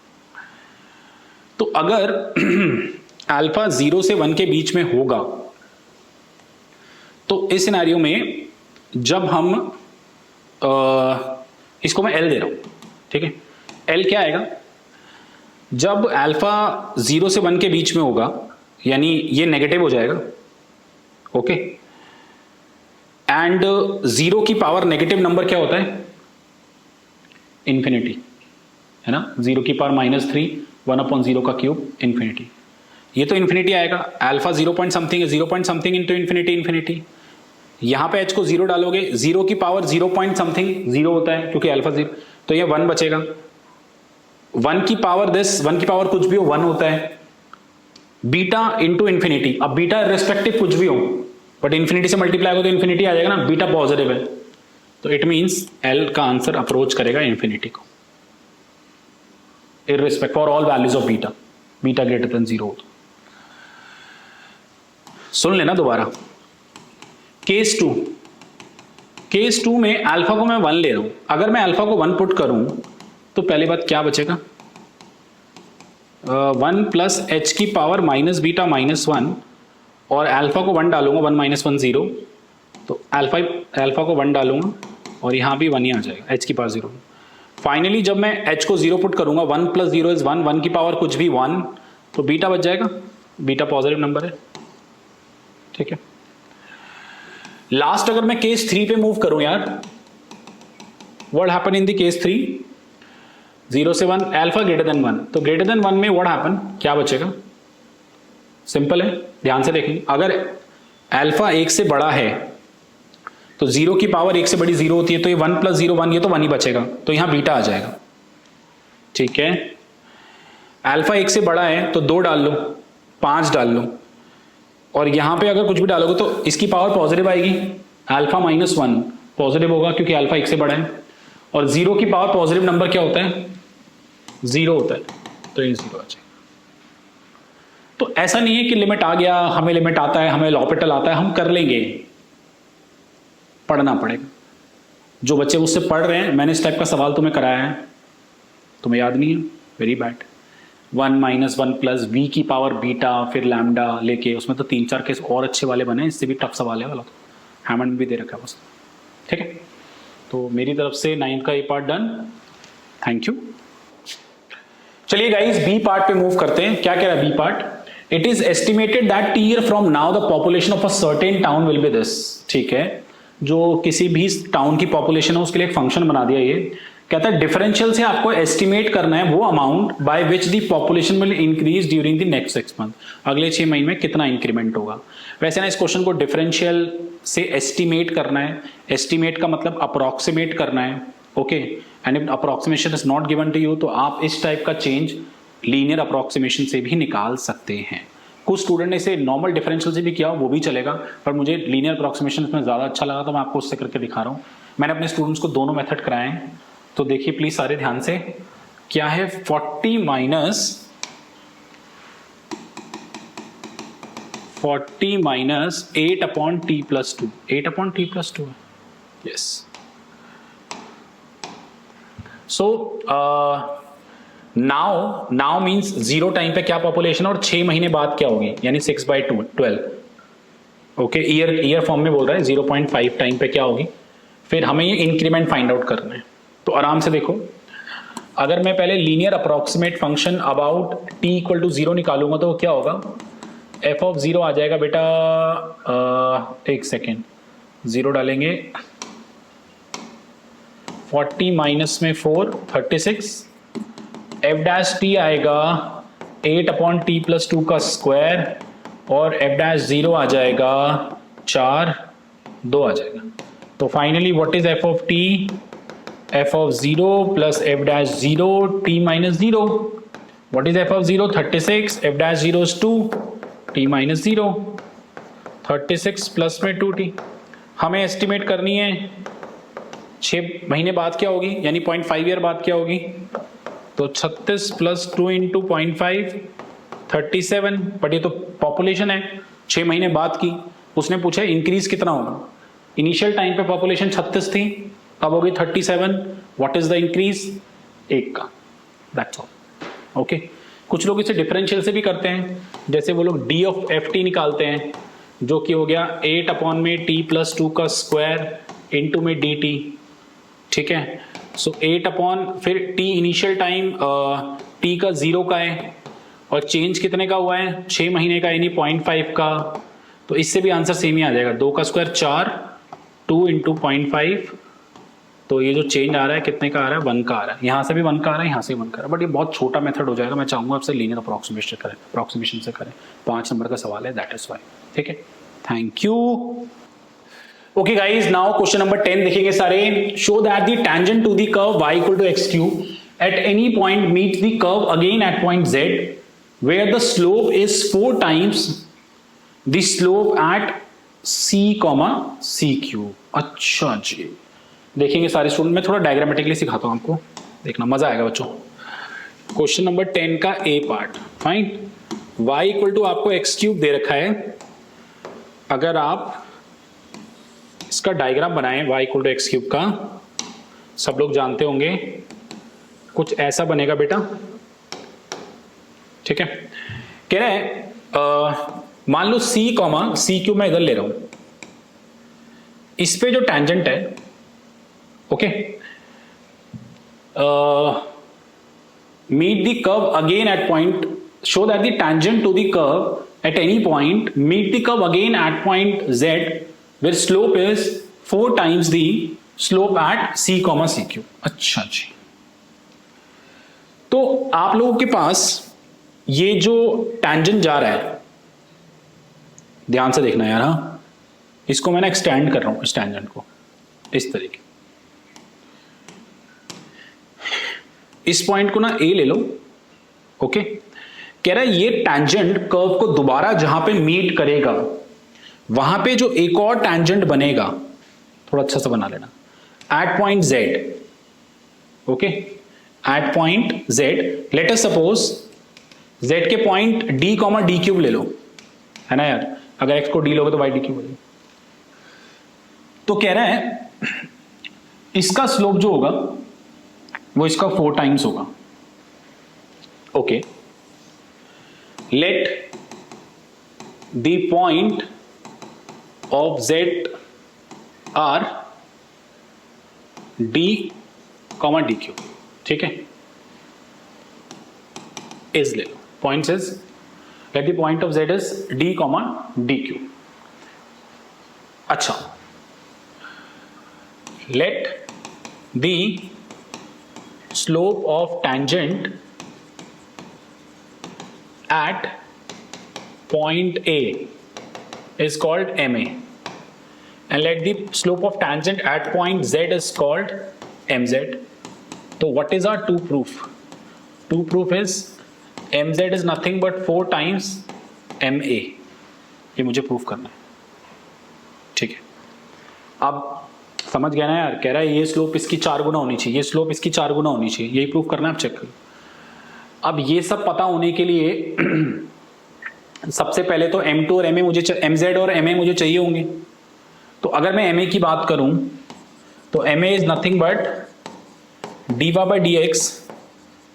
तो अगर अल्फा 0 से 1 के बीच में होगा, तो इस सिनेरियो में जब हम इसको मैं एल दे रहा हूं, ठीक है, एल क्या आएगा, जब अल्फा 0 से 1 के बीच में होगा, यानी ये नेगेटिव हो जाएगा, ओके, एंड 0 की पावर नेगेटिव नंबर क्या होता है, इंफिनिटी, है ना, 0 की पावर -3, 1/0 का क्यूब, इंफिनिटी, ये तो इंफिनिटी आएगा। अल्फा 0 पॉइंट समथिंग है, 0 point something into infinity, infinity, यहां पे एच को 0 डालोगे, 0 की पावर 0 पॉइंट समथिंग 0 होता है क्योंकि अल्फा 0, तो ये 1 बचेगा। 1 की पावर दिस, 1 की पावर कुछ भी हो 1 होता है, बीटा इंटू इंफिनिटी, अब बीटा रिस्पेक्टिव कुछ भी हो बट इंफिनिटी से मल्टीप्लाई हो तो इंफिनिटी आ जाएगा ना, बीटा पॉजिटिव है, तो इट मींस एल का आंसर अप्रोच करेगा इंफिनिटी को, irrespective for all values of beta, beta greater than 0 हो। सुन लेना दोबारा, केस 2 में अल्फा को मैं 1 ले रहा हूं, अगर मैं अल्फा को 1 पुट करूं तो पहली बात क्या बचेगा, 1 प्लस एच की पावर माइनस बीटा माइनस 1, और अल्फा को 1 डालूंगा, 1 माइनस 1 0, तो अल्फा को 1 डालूंगा और यहां भी 1 ही आ जाएगा, एच की पावर 0। फाइनली जब मैं एच को 0 पुट करूंगा, 1 प्लस 0 इज 1, 1 की पावर कुछ भी 1, तो बीटा बच जाएगा, बीटा पॉजिटिव नंबर है, ठीक है। लास्ट अगर मैं केस 3 पे मूव करूं यार, what happen in the case 3, 0 से 1, अल्फा ग्रेटर देन 1, तो ग्रेटर देन 1 में व्हाट हैपन, क्या बचेगा, सिंपल है, ध्यान से देखेंगे, अगर अल्फा 1 से बड़ा है तो 0 की पावर 1 से बड़ी 0 होती है, तो ये 1 प्लस 0 1, ये तो 1 ही बचेगा, तो यहां बीटा आ जाएगा, ठीक है। अल्फा 1 से बड़ा है तो 2 डाल लो, 5 डाल लो, और यहां पे अगर कुछ भी डालोगे तो इसकी पावर पॉजिटिव आएगी, अल्फा -1 पॉजिटिव होगा क्योंकि अल्फा 1 से बड़ा है, और 0 की पावर पॉजिटिव नंबर क्या होता है, 0 होता है, तो ये 0 आ जाएगा। तो ऐसा नहीं है कि लिमिट आ गया, हमें लिमिट आता है, हमें लॉपिटल आता है, हम कर लेंगे, पढ़ना पड़ेगा। जो बच्चे मुझसे पढ़ रहे हैं, मैंने इस टाइप का सवाल तुम्हें कराया है, तुम्हें याद नहीं है, very bad. 1 minus 1 plus v की पावर बीटा, फिर लैम्डा लेके, उसमें तो 3-4 केस और अच्छे वाले बने, इससे भी टफ सवाल है वाला, तो हैमंड भी दे रखा है बस, ठीक है। तो मेरी तरफ से 9th का ये पार्ट डन। Thank you. चलिए गाइस बी पार्ट पे मूव करते हैं। क्या कह रहा है B part? It is estimated that year from now the population of a certain town will be this. ठीक है, जो किसी भी टाउन की पॉपुलेशन है उसके लिए एक फंक्शन बना दिया। ये कहता है डिफरेंशियल से आपको एस्टिमेट करना है वो amount by which the population will increase during the next 6 month. अगले 6 महीने में कितना इंक्रीमेंट होगा। वैसे ना इस क्वेश्चन को डिफरेंशियल से एस्टिमेट करना है। एस्टिमेट का मतलब अप्रोक्सीमेट करना है। Okay, and if approximation is not given to you तो आप इस टाइप का चेंज लीनियर अप्रोक्सीमेशन से भी निकाल सकते हैं। कुछ स्टूडेंट ने इसे नॉर्मल डिफरेंशियल से भी किया वो भी चलेगा, पर मुझे लीनियर अप्रोक्सीमेशन में ज्यादा अच्छा लगा तो मैं आपको उससे करके दिखा रहा हूं। मैंने अपने स्टूडेंट्स को दोनों मेथड कराए हैं, तो देखिए प्लीज सारे ध्यान से। क्या है 40 minus 8 upon T plus 2। 8 upon T plus 2 है, yes. So now means 0 time पे क्या पॉपुलेशन और 6 महीने बाद क्या होगी, यानी 6/12। ओके, ईयर फॉर्म में बोल रहा है 0.5 टाइम पे क्या होगी। फिर हमें ये इंक्रीमेंट फाइंड आउट करना है। तो आराम से देखो, अगर मैं पहले linear approximate function about t equal to 0 निकालूंगा तो क्या होगा, f ऑफ 0 आ जाएगा बेटा, एक सेकेंड, 0 डालेंगे, 40 माइनस में 4 36, f डैश टी आएगा 8 अपॉन टी प्लस 2 का स्क्वायर, और f डैश 0 आ जाएगा 4 2 आ जाएगा। तो finally what is f of t, f of 0 plus f dash 0 t minus 0. What is f of 0? 36. f dash 0 is 2 t minus 0. 36 plus में 2t। हमें estimate करनी है 6 महीने बाद क्या होगी, यानी 0.5 ईयर बाद क्या होगी। तो 36 प्लस 2 इंटू 0.5 37। बट ये तो पॉपुलेशन है 6 महीने बाद की। उसने पूछा इंक्रीज कितना होगा। इनिशियल टाइम पे पॉपुलेशन 36 थी, अब होगी 37। व्हाट इज द इंक्रीज, 1 का, दैट्स ऑल। ओके, कुछ लोग इसे डिफरेंशियल से भी करते हैं, जैसे वो लोग d ऑफ एफ टी निकालते हैं, जो कि हो गया 8 अपॉन में t प्लस 2 का स्क्वायर इंटू में dt। ठीक है, सो 8 अपॉन फिर t इनिशियल टाइम t का 0 का है, और चेंज कितने का हुआ है, 6 महीने का, यानी 0.5 का। तो इससे भी आंसर सेम ही आ जाएगा, 2 का स्क्वायर 4, 2 इंटू 0.5। तो ये जो चेंज आ रहा है कितने का आ रहा है, 1 का आ रहा है। यहाँ से भी 1 का आ रहा है, यहाँ से 1 का आ रहा है, बट ये बहुत छोटा मेथड हो जाएगा। मैं चाहूंगा आपसे लीनियर अप्रोक्सीमेशन से करें। 5 नंबर का सवाल है, दैट इज वाई। ठीक है, thank you. Okay guys, now question number 10 देखेंगे सारे। Show that the tangent to the curve y equal to x cube at any point meets the curve again at point z where the slope is 4 times the slope at c, cube. अच्छा जी, देखेंगे सारे student. मैं थोड़ा diagrammatically सिखाता हूं आपको, देखना मजा आएगा बच्चों। क्वेश्चन नंबर 10 का A part, fine. y equal to आपको एक्स क्यूब दे रखा है। अगर आप इसका डायग्राम बनाएं y equal to x cube का, सब लोग जानते होंगे कुछ ऐसा बनेगा बेटा। ठीक है, कह रहे हैं मान लो c क्यूब मैं इधर ले रहा हूं, इस पे जो टेंजेंट है, okay, meet the curve again at point, show that the tangent to the curve at any point meet the curve again at point z where slope is 4 times the slope at c, cube। अच्छा जी, तो आप लोगों के पास ये जो tangent जा रहा है, ध्यान से देखना यार, हाँ, इसको मैंने एक्सटेंड कर रहा हूं, इस टेंजेंट को इस तरीके, इस पॉइंट को ना ए ले लो। ओके, कह रहा है ये टेंजेंट कर्व को दोबारा जहां पे मीट करेगा, वहां पे जो एक और टेंजेंट बनेगा, थोड़ा अच्छा सा बना लेना, at point Z. Okay, at point Z, let us suppose Z के point D comma D cube ले लो, है ना यार। अगर एक्स को डी लोगे तो वाई डी क्यूब हो जाएगा। तो कह रहा है इसका स्लोप जो होगा वो इसका 4 टाइम्स होगा। Okay, let the point of Z are D comma D cube, ठीक है, इज ले लो, points is let the point of z is d comma D cube. अच्छा, let the slope of tangent at point A is called ma, and let the slope of tangent at point Z is called mz. So what is our two proof? Two proof is mz is nothing but 4 times ma. ये मुझे proof करना है, ठीक है। अब समझ गया ना यार, कह रहा है ये स्लोप इसकी 4 गुना होनी चाहिए, ये स्लोप इसकी 4 गुना होनी चाहिए, यही प्रूफ करना है। आप चेक करो। अब ये सब पता होने के लिए सबसे पहले तो m2 और ma मुझे mz और ma मुझे चाहिए होंगे। तो अगर मैं ma की बात करूं तो ma is nothing but dy by dx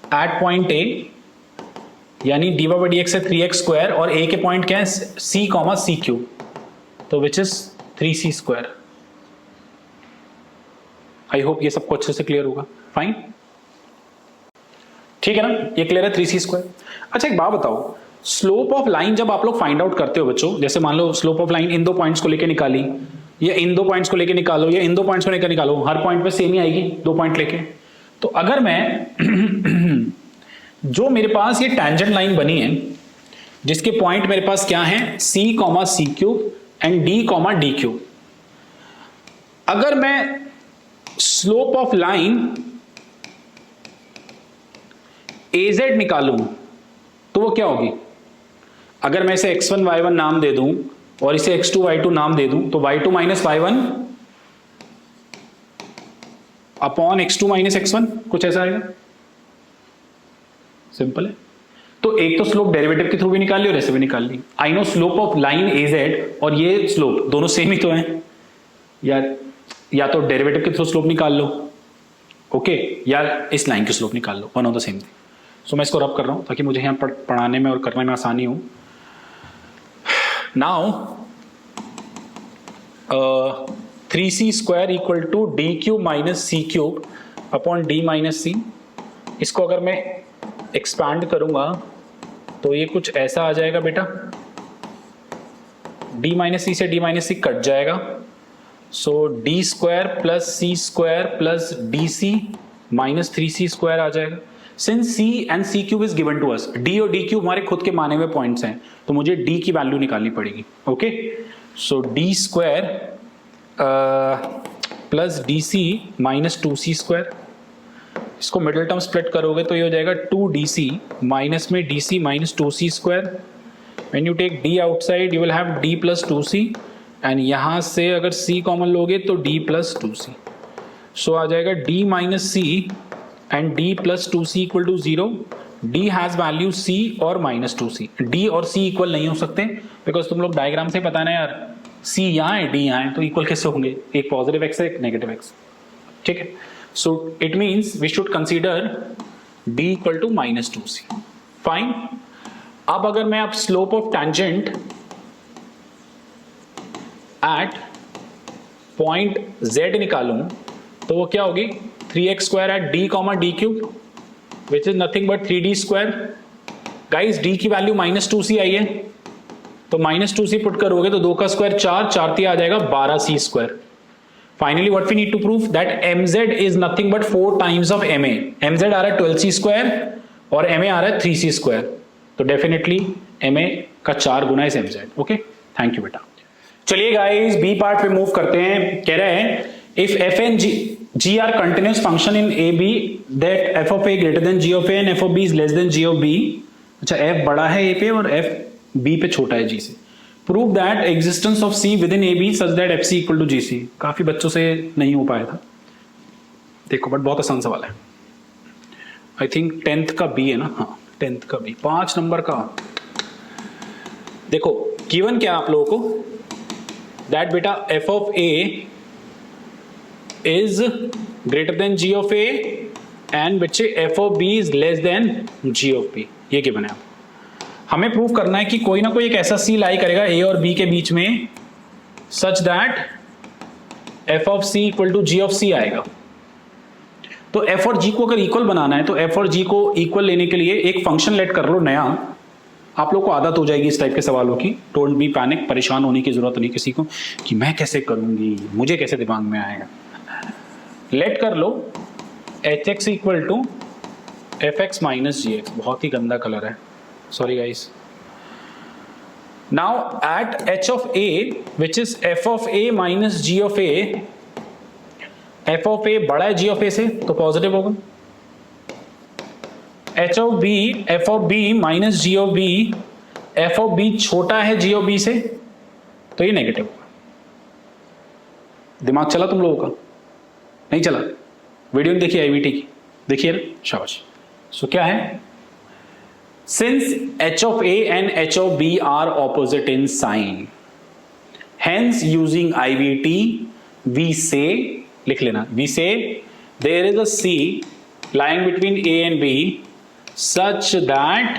at point a, यानी dy by dx है 3x स्क्वायर और a के पॉइंट क्या है c कॉमा c क्यूब, तो which is 3c square. I hope ये सबको अच्छे से क्लियर होगा। फाइन, ठीक है ना, ये क्लियर है 3c स्क्वायर। अच्छा एक बात बताओ, स्लोप ऑफ लाइन जब आप लोग फाइंड आउट करते हो बच्चों, जैसे मान लो स्लोप ऑफ लाइन इन दो पॉइंट्स को लेके निकाली, या इन दो पॉइंट्स को लेके निकालो, या इन दो पॉइंट्स को लेकर निकालो, हर पॉइंट पे सेम ही आएगी दो पॉइंट लेके। तो अगर मैं जो मेरे पास ये टैंजेंट लाइन बनी है जिसके पॉइंट मेरे पास क्या है c comma c cube and d comma D cube, अगर मैं स्लोप ऑफ लाइन az निकालूं तो वो क्या होगी? अगर मैं इसे x1 y1 नाम दे दूं और इसे x2 y2 नाम दे दूं तो y2 minus y1 upon x2 minus x1, कुछ ऐसा आएगा। सिंपल है। तो एक तो स्लोप डेरिवेटिव के थ्रू भी निकाल ली और ऐसे भी निकाल ली। I know slope of line az और ये स्लोप दोनों सेम ही तो हैं, या तो डेरिवेटिव के थ्रू स्लोप निकाल लो, ओके, या इस लाइन की स्लोप निकाल लो, one of the same thing. So मैं इसको रब कर रहा हूं ताकि मुझे यहां पढ़ाने में और करने में आसानी हो। Now 3c square equal to D cube minus C cube upon D minus C. इसको अगर मैं एक्सपैंड करूंगा तो ये कुछ ऐसा आ जाएगा बेटा, डी माइनस सी से डी माइनस सी कट जाएगा, so d square plus c square plus d c minus 3c square आ जाएगा। Since c and c cube is given to us, d और d क्यूब हमारे खुद के माने हुए पॉइंट्स हैं, तो मुझे d की वैल्यू निकालनी पड़ेगी। Okay, so d square plus d c minus 2c square, इसको मिडिल टर्म स्प्लिट करोगे तो ये हो जाएगा 2dc माइनस में dc minus 2c square. When you take d outside you will have d plus 2c, and यहां से अगर c कॉमन लोगे तो d प्लस 2c। सो आ जाएगा d minus c and d plus 2c equal to 0. d has value c और minus 2c. d और c equal नहीं हो सकते बिकॉज तुम लोग डायग्राम से पता है ना यार, c यहाँ है d यहाँ है, तो इक्वल कैसे होंगे? एक पॉजिटिव x है एक नेगेटिव x, ठीक है। So it means we should consider d equal to minus 2c। Fine. अब अगर मैं slope of tangent at point z निकालूं तो वो क्या होगी? 3x square at d comma D cube which is nothing but 3d square. Guys d की value minus 2c आई है, तो माइनस 2c पुट करोगे तो 2 का स्क्वायर 4, 4 3 आ जाएगा 12c square. Finally what we need to prove that mz is nothing but 4 times of ma। mz आ रहा है 12c स्क्वायर और ma आ रहा है 3c स्क्वायर, तो डेफिनेटली ma का 4 गुना इज mz। ओके, थैंक यू बेटा। चलिए गाइस बी पार्ट पे मूव करते हैं। कह रहे हैं if f and g are continuous function in a b that f of a greater than g of a and f of b is less than g of b। अच्छा, f बड़ा है a पे और f b पे छोटा है g से। Prove that existence of c within A B such that F C equal to G C. काफी बच्चों से नहीं हो पाया था, देखो बट बहुत आसान सवाल है। आई थिंक 10th का बी है ना, हाँ 10th का बी, 5 नंबर का। देखो गिवन क्या आप लोगों को, दैट बेटा f of a is greater than g of a and बच्चे f of b is less than g of b, ये गिवन है। हमें प्रूव करना है कि कोई ना कोई एक ऐसा c लाई करेगा a और b के बीच में such that f of c equal to g of c आएगा। तो एफ और जी को अगर इक्वल बनाना है तो एफ और जी को इक्वल लेने के लिए एक फंक्शन लेट कर लो नया। आप लोग को आदत हो जाएगी इस टाइप के सवालों की, डोंट बी पैनिक, परेशान होने की जरूरत नहीं किसी को कि मैं कैसे करूंगी, मुझे कैसे दिमाग में आएगा। लेट कर लो H X equal to F X minus G X, बहुत ही गंदा कलर है, sorry guys. Now at H of A which is F of A minus G of A, F of A बड़ा है जी ऑफ ए से तो positive होगा, H of B F of B minus G of B, F of B छोटा है G of B से तो ये नेगेटिव होगा। दिमाग चला तुम लोगों का? नहीं चला? वीडियो देखिए आईवीटी की, देखिए ना, शाबाश। सो क्या है, since h of a and h of b are opposite in sign, hence using IVT we say, लिख लेना, we say there is a c lying between A and B such that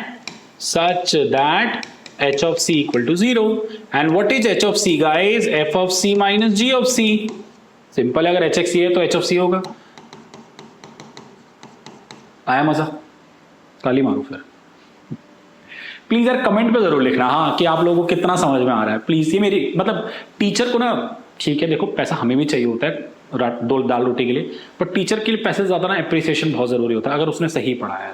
h of c equal to 0, and what is h of c guys? f of c minus g of c, simple है, अगर h x है तो h of c होगा। आया मजा? काली मारू फिर। Please यार कमेंट पे जरूर लिखना हाँ कि आप लोगों को कितना समझ में आ रहा है प्लीज। ये मेरी मतलब टीचर को ना, ठीक है देखो पैसा हमें भी चाहिए होता है दाल रोटी के लिए, पर टीचर के लिए पैसे ज्यादा ना एप्रिसिएशन बहुत जरूरी होता है अगर उसने सही पढ़ाया है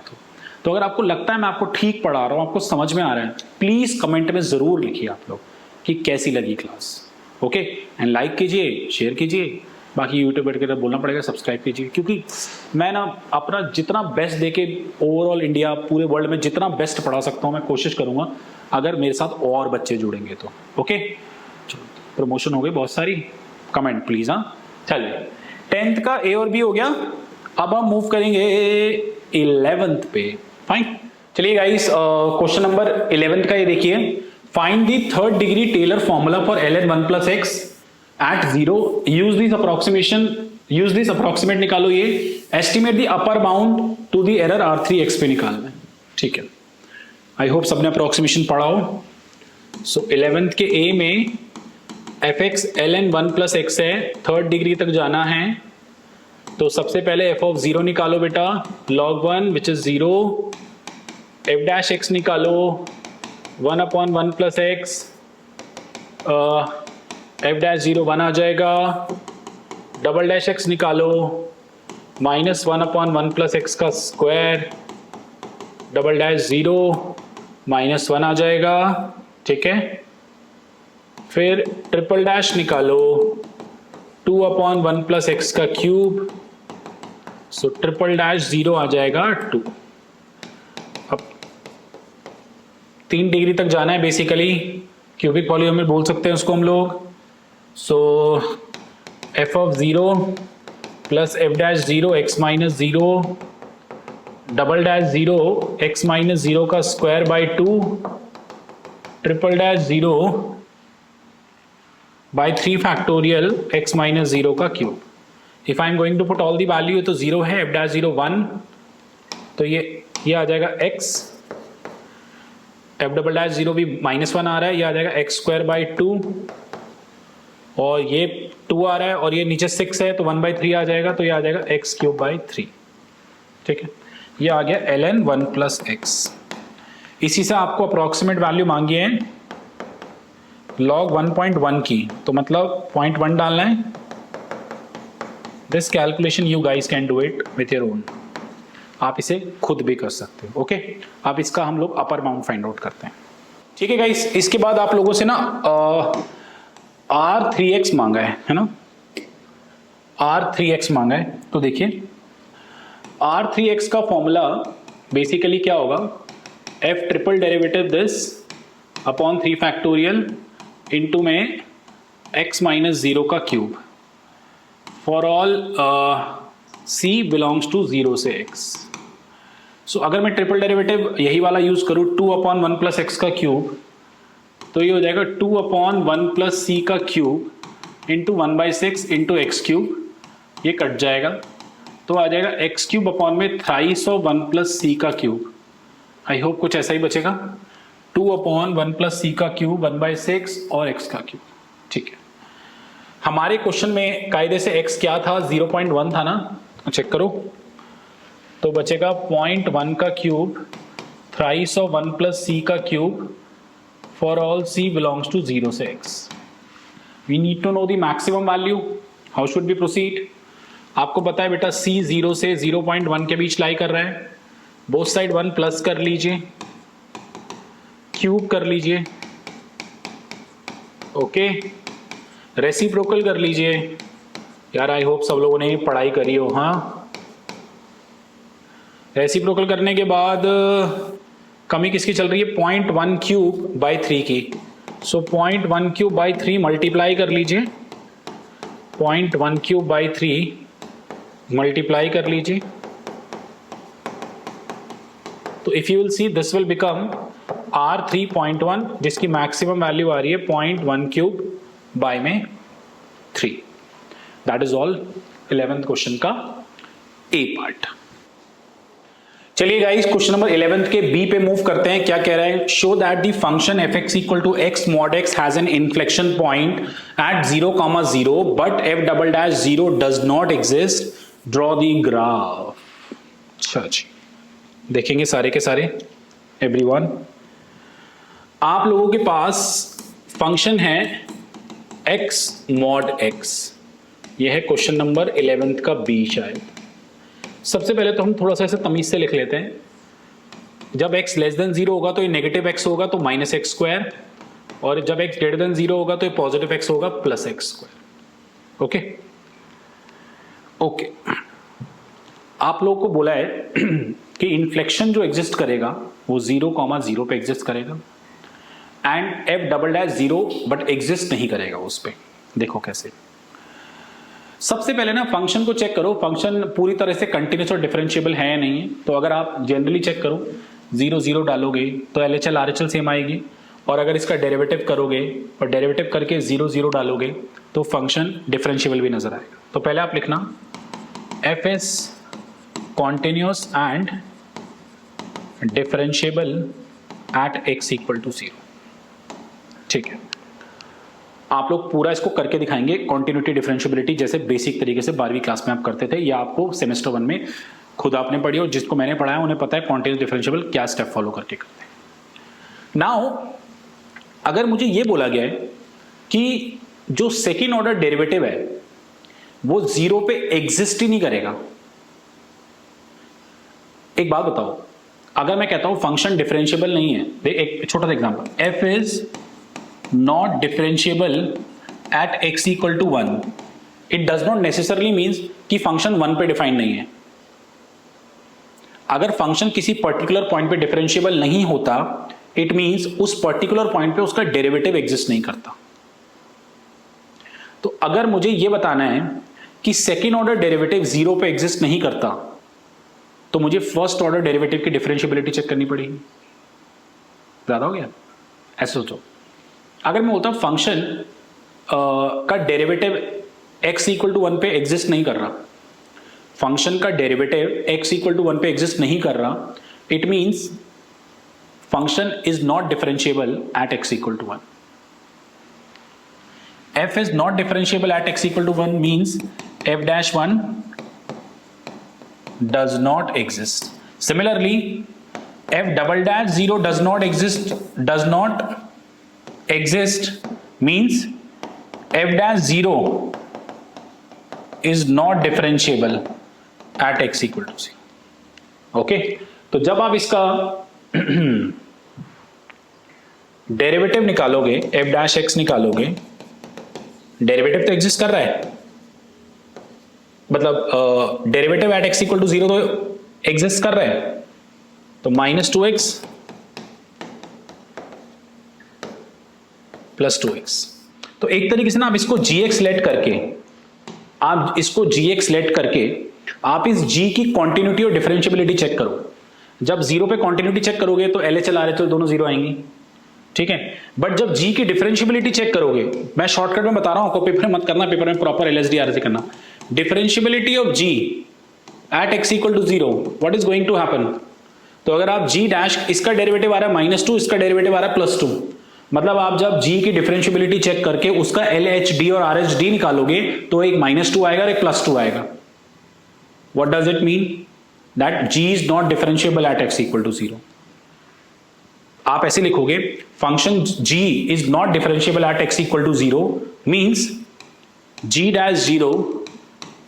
तो अगर आपको लगता है मैं आपको ठीक पढ़ा रहा हूँ, आपको समझ में आ रहा है, प्लीज कमेंट में जरूर लिखिए आप लोग कि कैसी लगी क्लास। ओके, एंड लाइक कीजिए, शेयर कीजिए, बाकी यूट्यूब बैठ कर बोलना पड़ेगा सब्सक्राइब कीजिए, क्योंकि मैं ना अपना जितना बेस्ट देके ओवरऑल इंडिया पूरे वर्ल्ड में जितना बेस्ट पढ़ा सकता हूँ मैं कोशिश करूंगा, अगर मेरे साथ और बच्चे जुड़ेंगे तो। ओके, प्रमोशन हो गई बहुत सारी, कमेंट प्लीज। हाँ चलिए, 10th का ए और बी हो गया, अब हम मूव करेंगे 11th पे। फाइन, चलिए गाइस क्वेश्चन नंबर 11th का ये देखिए, find the third degree Taylor formula for ln 1 plus x at 0, use this approximate निकालो, ये estimate the upper bound to the error r3x पे निकालना है। ठीक है, आई होप सबने अप्रोक्सीमेशन पढ़ा हो। सो 11th के ए में F x ln 1 plus x है, थर्ड डिग्री तक जाना है तो सबसे पहले एफ ऑफ 0 निकालो बेटा, log 1 which is 0, F dash x निकालो 1/1 plus x, एफ डैश 0 1 आ जाएगा, डबल डैश एक्स निकालो -1/1 plus x का स्क्वायर, डबल डैश 0 -1 आ जाएगा। ठीक है, फिर ट्रिपल डैश निकालो 2/1 plus x का क्यूब, सो ट्रिपल डैश 0 आ जाएगा 2। अब 3 डिग्री तक जाना है बेसिकली, क्यूबिक पॉलीनोमियल बोल सकते हैं उसको हम लोग। So F of 0 plus F dash 0 x minus 0, double dash 0 x minus 0 का square by 2, triple dash 0 by 3 factorial x minus 0 का cube. If I am going to put all the value, ये तो 0 है, एफ डैश 0 1, तो ये आ जाएगा x, F double dash 0 भी -1 आ रहा है, ये आ जाएगा x स्क्वायर बाई 2, और ये 2 आ रहा है और ये नीचे 6 है तो 1/3 आ जाएगा, तो ये आ जाएगा x क्यूब बाई 3। ठीक है, ये आ गया ln 1 plus x। इसी से आपको अप्रोक्सीमेट वैल्यू मांगी है log 1.1 की, तो मतलब 0.1 डालना है। This calculation you guys can do it with your own, आप इसे खुद भी कर सकते हो। ओके, अब इसका हम लोग अपर बाउंड फाइंड आउट करते हैं। ठीक है गाइस, इसके बाद आप लोगों से ना R3x मांगा है ना, R3x मांगा है, तो देखिए R3x का फॉर्मूला बेसिकली क्या होगा, f triple derivative this upon 3 factorial into में x माइनस 0 का cube for all c belongs to 0 से x। सो अगर मैं ट्रिपल डेरिवेटिव यही वाला यूज करूं 2/1 plus x का क्यूब, तो ये हो जाएगा 2/1 plus c का cube into 1/6 into x cube, ये कट जाएगा तो आ जाएगा x क्यूब अपॉन में थ्राइस ऑफ 1 plus c का क्यूब। आई होप कुछ ऐसा ही बचेगा, 2/1 plus c का क्यूब 1/6 और x का क्यूब। ठीक है, हमारे क्वेश्चन में कायदे से x क्या था, 0.1 था ना, चेक करो तो बचेगा 0.1 का cube thrice of 1 plus c का cube for all c belongs to 0 से x. We need to know the maximum value. How should be proceed? आपको पता है बेटा c 0 से 0.1 के बीच लाई कर रहा है. बोथ साइड 1 प्लस कर लीजिए, क्यूब कर लीजिए, ओके, रेसिप्रोकल कर लीजिए. यार आई होप सब लोगों ने पढ़ाई करी हो. हाँ, रेसिप्रोकल करने के बाद कमी किसकी चल रही है? 0.1 क्यूब बाई 3 की. सो 0.1 क्यूब बाई 3 मल्टीप्लाई कर लीजिए, 0.1 क्यूब बाई 3 मल्टीप्लाई कर लीजिए. तो if you will see this will become R3.1 जिसकी मैक्सिमम वैल्यू आ रही है 0.1 क्यूब बाय में 3. That is all 11th question का ए पार्ट. चलिए गाइस क्वेश्चन नंबर 11th के बी पे मूव करते हैं. क्या कह रहा है? Show that the function fx equal to x mod x has an inflection point at 0,0 but f double dash 0 does not exist. Draw the graph. अच्छा जी, देखेंगे सारे के सारे एवरीवन. आप लोगों के पास फंक्शन है x mod x. यह है क्वेश्चन नंबर 11th का बी. शायद सबसे पहले तो हम थोड़ा सा ऐसे तमीज से लिख लेते हैं. जब x लेस देन 0 होगा तो ये नेगेटिव x होगा तो माइनस एक्स स्क्वायर, और जब x ग्रेटर देन 0 होगा तो ये पॉजिटिव x होगा plus x square. Okay okay. आप लोगों को बोला है कि इन्फ्लेक्शन जो एग्जिस्ट करेगा वो 0,0 पे एग्जिस्ट करेगा and f double dash 0 but exist नहीं करेगा उस पे. देखो कैसे. सबसे पहले ना फंक्शन को चेक करो. फंक्शन पूरी तरह से कंटिन्यूस और डिफरेंशिएबल है या नहीं है. तो अगर आप जनरली चेक करो 0 0 डालोगे तो LHL RHL सेम आएगी, और अगर इसका डेरिवेटिव करोगे और डेरिवेटिव करके 0 0 डालोगे तो फंक्शन डिफरेंशिएबल भी नजर आएगा. तो पहले आप लिखना f is continuous and differentiable at x equal to 0. ठीक है, आप लोग पूरा इसको करके दिखाएंगे. कॉन्टिन्यूटी डिफरेंशियबिलिटी जैसे बेसिक तरीके से 12वीं क्लास में आप करते थे, या आपको सेमेस्टर 1 में खुद आपने पढ़ी और जिसको मैंने पढ़ाया उन्हें पता है कॉन्टिन्यूस डिफरेंशियबल क्या स्टेप फॉलो करके करते हैं. नाउ अगर मुझे ये बोला गया है कि जो सेकेंड ऑर्डर डेरिवेटिव है वो 0 पे एग्जिस्ट ही नहीं करेगा. एक बात बताओ, अगर मैं कहता हूं फंक्शन डिफरेंशिएबल नहीं है, एक छोटा सा example, f is not differentiable at x equal to 1, it does not necessarily means कि फंक्शन 1 पे डिफाइन नहीं है. अगर फंक्शन किसी पर्टिकुलर पॉइंट पे डिफरेंशिएबल नहीं होता, इट मीन्स उस पर्टिकुलर पॉइंट पे उसका डेरिवेटिव एग्जिस्ट नहीं करता. तो अगर मुझे यह बताना है कि सेकेंड ऑर्डर डेरिवेटिव 0 पे एग्जिस्ट नहीं करता, तो मुझे फर्स्ट ऑर्डर डेरिवेटिव की डिफरेंशियबिलिटी चेक करनी पड़ेगी. ज्यादा हो गया? ऐसे सोचो, अगर मैं बोलता हूं फंक्शन का डेरिवेटिव x इक्वल टू 1 पे एग्जिस्ट नहीं कर रहा, फंक्शन का डेरिवेटिव x इक्वल टू 1 पे एग्जिस्ट नहीं कर रहा, it means function is not differentiable at x equal to 1. f is not differentiable at x equal to 1 means f dash 1 does not exist. Similarly, f double dash 0 does not exist means f dash 0 is not differentiable at x equal to 0. Okay, तो जब आप इसका derivative निकालोगे, f dash x निकालोगे, derivative तो exist कर रहा है, मतलब derivative at x equal to 0 तो एग्जिस्ट कर रहा है, तो -2x प्लस 2x. तो एक तरीके से ना आप इसको gx लेट करके, आप इस g की कॉन्टिन्यूटी और डिफरेंशियबिलिटी चेक करो. जब 0 पे कॉन्टिन्यूटी चेक करोगे तो LHL RHL दोनों 0 आएंगी, ठीक है. बट जब g की डिफरेंशियबिलिटी चेक करोगे, मैं शॉर्टकट में बता रहा हूं, पेपर में मत करना, पेपर में प्रॉपर LHD RHD करना. Differentiability of g at x equal to 0, what is going to happen? तो अगर आप g डैश, इसका डेरिवेटिव आ रहा है -2, इसका डेरिवेटिव आ रहा है +2, मतलब आप जब g की डिफरेंशियबिलिटी चेक करके उसका LHD और RHD निकालोगे तो एक -2 आएगा और एक +2 आएगा. What does it mean? That g is not differentiable at x equal to 0। आप ऐसे लिखोगे function g is not differentiable at x equal to 0 means g dash 0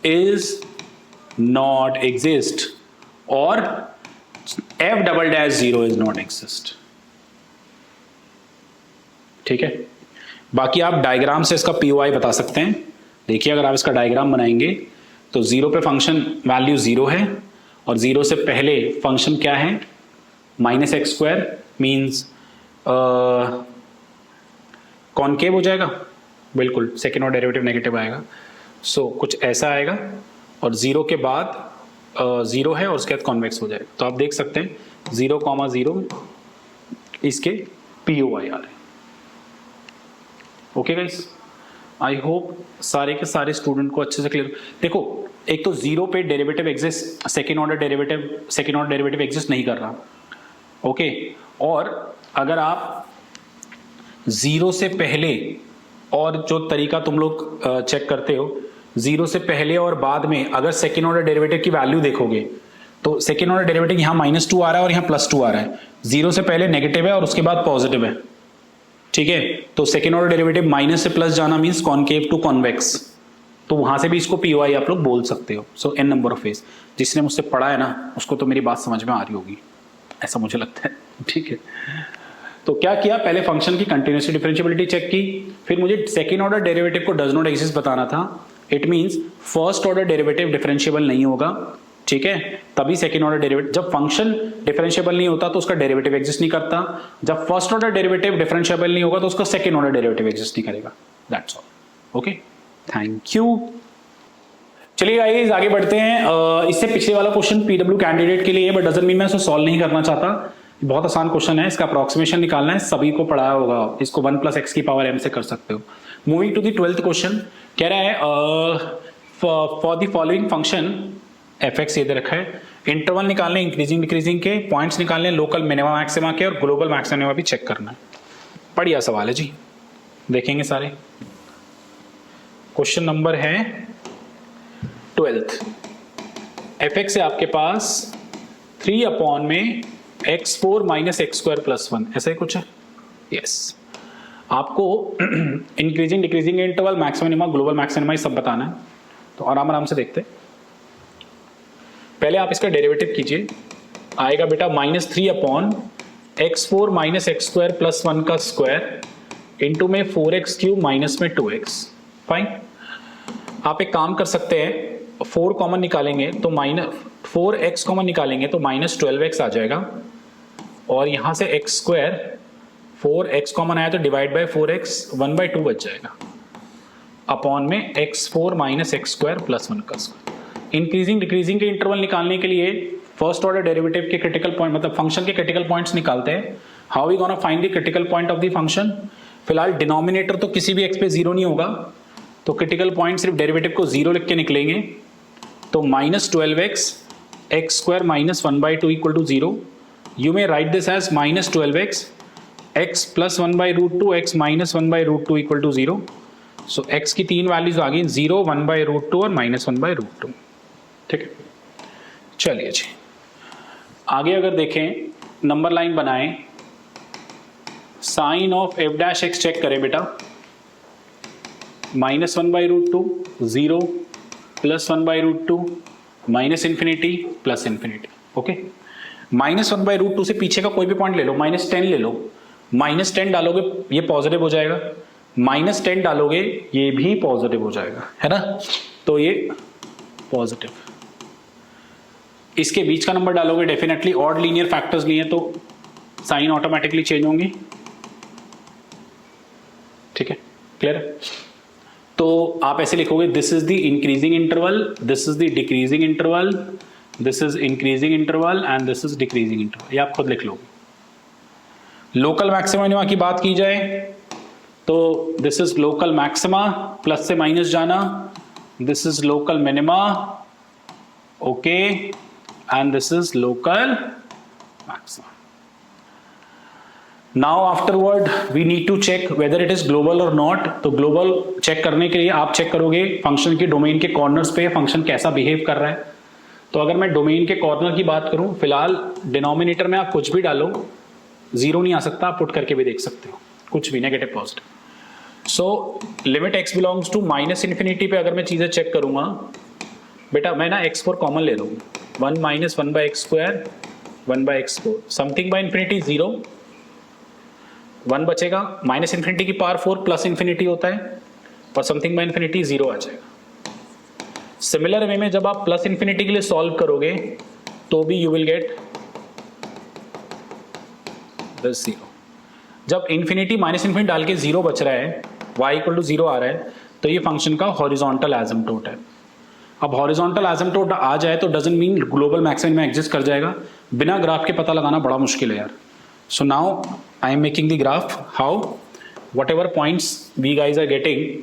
is not exist और f double dash 0 is not exist. ठीक है, बाकी आप diagram से इसका POI बता सकते हैं। देखिए अगर आप इसका डायग्राम बनाएंगे तो 0 पे फंक्शन वैल्यू 0 है और 0 से पहले फंक्शन क्या है minus x square means concave हो जाएगा, बिल्कुल सेकेंड ऑर्डर डेरिवेटिव नेगेटिव आएगा। सो कुछ ऐसा आएगा और 0 के बाद 0 है और उसके बाद कॉन्वेक्स हो जाएगा। तो आप देख सकते हैं 0,0 इसके POI आ रहे हैं। ओके गाइस, आई होप सारे के सारे स्टूडेंट को अच्छे से क्लियर। देखो एक तो 0 पे derivative exist, second order derivative exist नहीं कर रहा। ओके, और अगर आप 0 से पहले और जो तरीका तुम लोग चेक करते हो 0 से पहले और बाद में अगर सेकेंड ऑर्डर डेरिवेटिव की वैल्यू देखोगे तो सेकेंड ऑर्डर डेरिवेटिव यहाँ -2 आ रहा है और यहाँ +2 आ रहा है। 0 से पहले नेगेटिव है और उसके बाद पॉजिटिव है। ठीक है, तो सेकेंड ऑर्डर डेरिवेटिव माइनस से प्लस जाना मीन्स कॉनकेव टू कॉन्वेक्स, तो वहां से भी इसको POI आप लोग बोल सकते हो। सो n नंबर ऑफ फेज। जिसने मुझसे पढ़ा है ना उसको तो मेरी बात समझ में आ रही होगी, ऐसा मुझे लगता है। ठीक है, तो क्या किया, पहले फंक्शन की कंटिन्यूअस डिफरेंशिएबिलिटी चेक की, फिर मुझे सेकेंड ऑर्डर डेरिवेटिव को डज नॉट एग्जिस्ट बताना था। It means first order derivative differentiable नहीं होगा। ठीक है, तभी सेकेंड ऑर्डर डेरिवेटिव, जब फंक्शन डिफरेंशिएबल नहीं होता तो उसका डेरिवेटिव एग्जिस्ट नहीं करता। जब फर्स्ट ऑर्डर डेरिवेटिव डिफरेंशिएबल नहीं होगा तो उसका सेकेंड ऑर्डर डेरिवेटिव एग्जिस्ट नहीं करेगा। That's all. Okay, thank you. चलिए गाइस आगे बढ़ते हैं। इससे पिछले वाला क्वेश्चन PW कैंडिडेट के लिए बट डजंट मीन मैं इसको सॉल्व नहीं करना चाहता। बहुत आसान क्वेश्चन है, इसका अप्रोक्सीमेशन निकालना है, सभी को पढ़ाया होगा, इसको 1 + x की पावर m से कर सकते हो। Moving to the 12th question, कह रहा है for the following function fx ये दे रखा है, इंटरवल निकालने इंक्रीजिंग डिक्रीजिंग के, पॉइंट्स निकालने लोकल मिनिमा मैक्सिमा के और ग्लोबल मैक्सिमा भी चेक करना है। बढ़िया सवाल है जी, देखेंगे सारे। क्वेश्चन नंबर है 12th। fx है आपके पास 3 में x4 - x² + 1, ऐसा ही कुछ है। यस, आपको increasing decreasing interval maxima minima global maxima सब बताना है। तो आराम आराम से देखते हैं। पहले आप इसका डेरिवेटिव कीजिए, आएगा बेटा -3 x4 - x² + 1 का स्क्वायर इंटू में 4x³ माइनस में 2x। फाइन, आप एक काम कर सकते हैं, 4 कॉमन निकालेंगे तो -4x कॉमन निकालेंगे तो -12x आ जाएगा और यहां से x², 4x कॉमन आया तो डिवाइड बाय 4x 1/2 बच जाएगा अपॉन में x4 - x² + 1 का स्क्वायर। इंक्रीजिंग डिक्रीजिंग के इंटरवल निकालने के लिए फर्स्ट ऑर्डर डेरिवेटिव के क्रिटिकल पॉइंट मतलब फंक्शन के क्रिटिकल पॉइंट्स निकालते हैं। How we gonna find the critical point of the function. फिलहाल डिनोमिनेटर तो किसी भी x पे 0 नहीं होगा, तो क्रिटिकल पॉइंट सिर्फ डेरिवेटिव को 0 लिख के निकलेंगे। तो -12x x² - 1/2 = 0। You may write this as -12x x + 1/√2 x - 1/√2 = 0। So x की 3 वैल्यूज आ गई, 0, 1/√2 और -1/√2। ठीक है, चलिए जी आगे अगर देखें, नंबर लाइन बनाएं, साइन ऑफ f' चेक करें बेटा, -1/√2 0 + 1/√2 -∞ +∞। ओके, -1/√2 से पीछे का कोई भी पॉइंट ले लो, -10 ले लो, -10 डालोगे ये पॉजिटिव हो जाएगा, -10 डालोगे ये भी पॉजिटिव हो जाएगा, है ना। तो ये पॉजिटिव, इसके बीच का नंबर डालोगे डेफिनेटली ऑड लीनियर फैक्टर्स लिए तो साइन ऑटोमेटिकली चेंज होंगी। ठीक है, क्लियर है। तो आप ऐसे लिखोगे, this is the increasing interval, this is the decreasing interval, this is increasing interval and this is decreasing interval. ये आप खुद लिख लोगे। लोकल मैक्सिमा मिनिमा की बात की जाए तो this is local maxima, plus से माइनस जाना, this is local minima, okay, and this is local maximum. Now afterward we need to check whether it is global or not. तो global check करने के लिए आप चेक करोगे function की domain के कॉर्नर्स पे फंक्शन कैसा बिहेव कर रहा है। तो अगर मैं डोमेन के कॉर्नर की बात करूं, फिलहाल डिनोमिनेटर में आप कुछ भी डालो, जीरो नहीं आ सकता, आप पुट करके भी देख सकते हो, कुछ भी negative positive. So limit x belongs to minus infinity पे अगर मैं चीजें चेक करूंगा, बेटा मैं ना x4 कॉमन ले लूँ, 1 minus 1/x², 1/x4, something by infinity 0, 1 बचेगा, माइनस इन्फिनिटी की पावर 4 प्लस इन्फिनिटी होता है, और समथिंग बाय इन्फिनिटी 0 आ जाएगा। सिमिलर वे में जब आप प्लस इन्फिनिटी के लिए सॉल्व करोगे तो भी यू विल गेट दिस 0। जब इन्फिनिटी माइनस इन्फिनिटी डाल के 0 बच रहा है, y इक्वल टू 0 आ रहा है, तो ये फंक्शन का हॉरिजॉन्टल एसिम्पटोट है। अब हॉरिजॉन्टल एसिम्पटोट आ जाए तो डजंट मीन ग्लोबल मैक्सिमम में एग्जिस्ट कर जाएगा, बिना ग्राफ के पता लगाना बड़ा मुश्किल है यार। So now I am making the graph, how whatever points we guys are getting,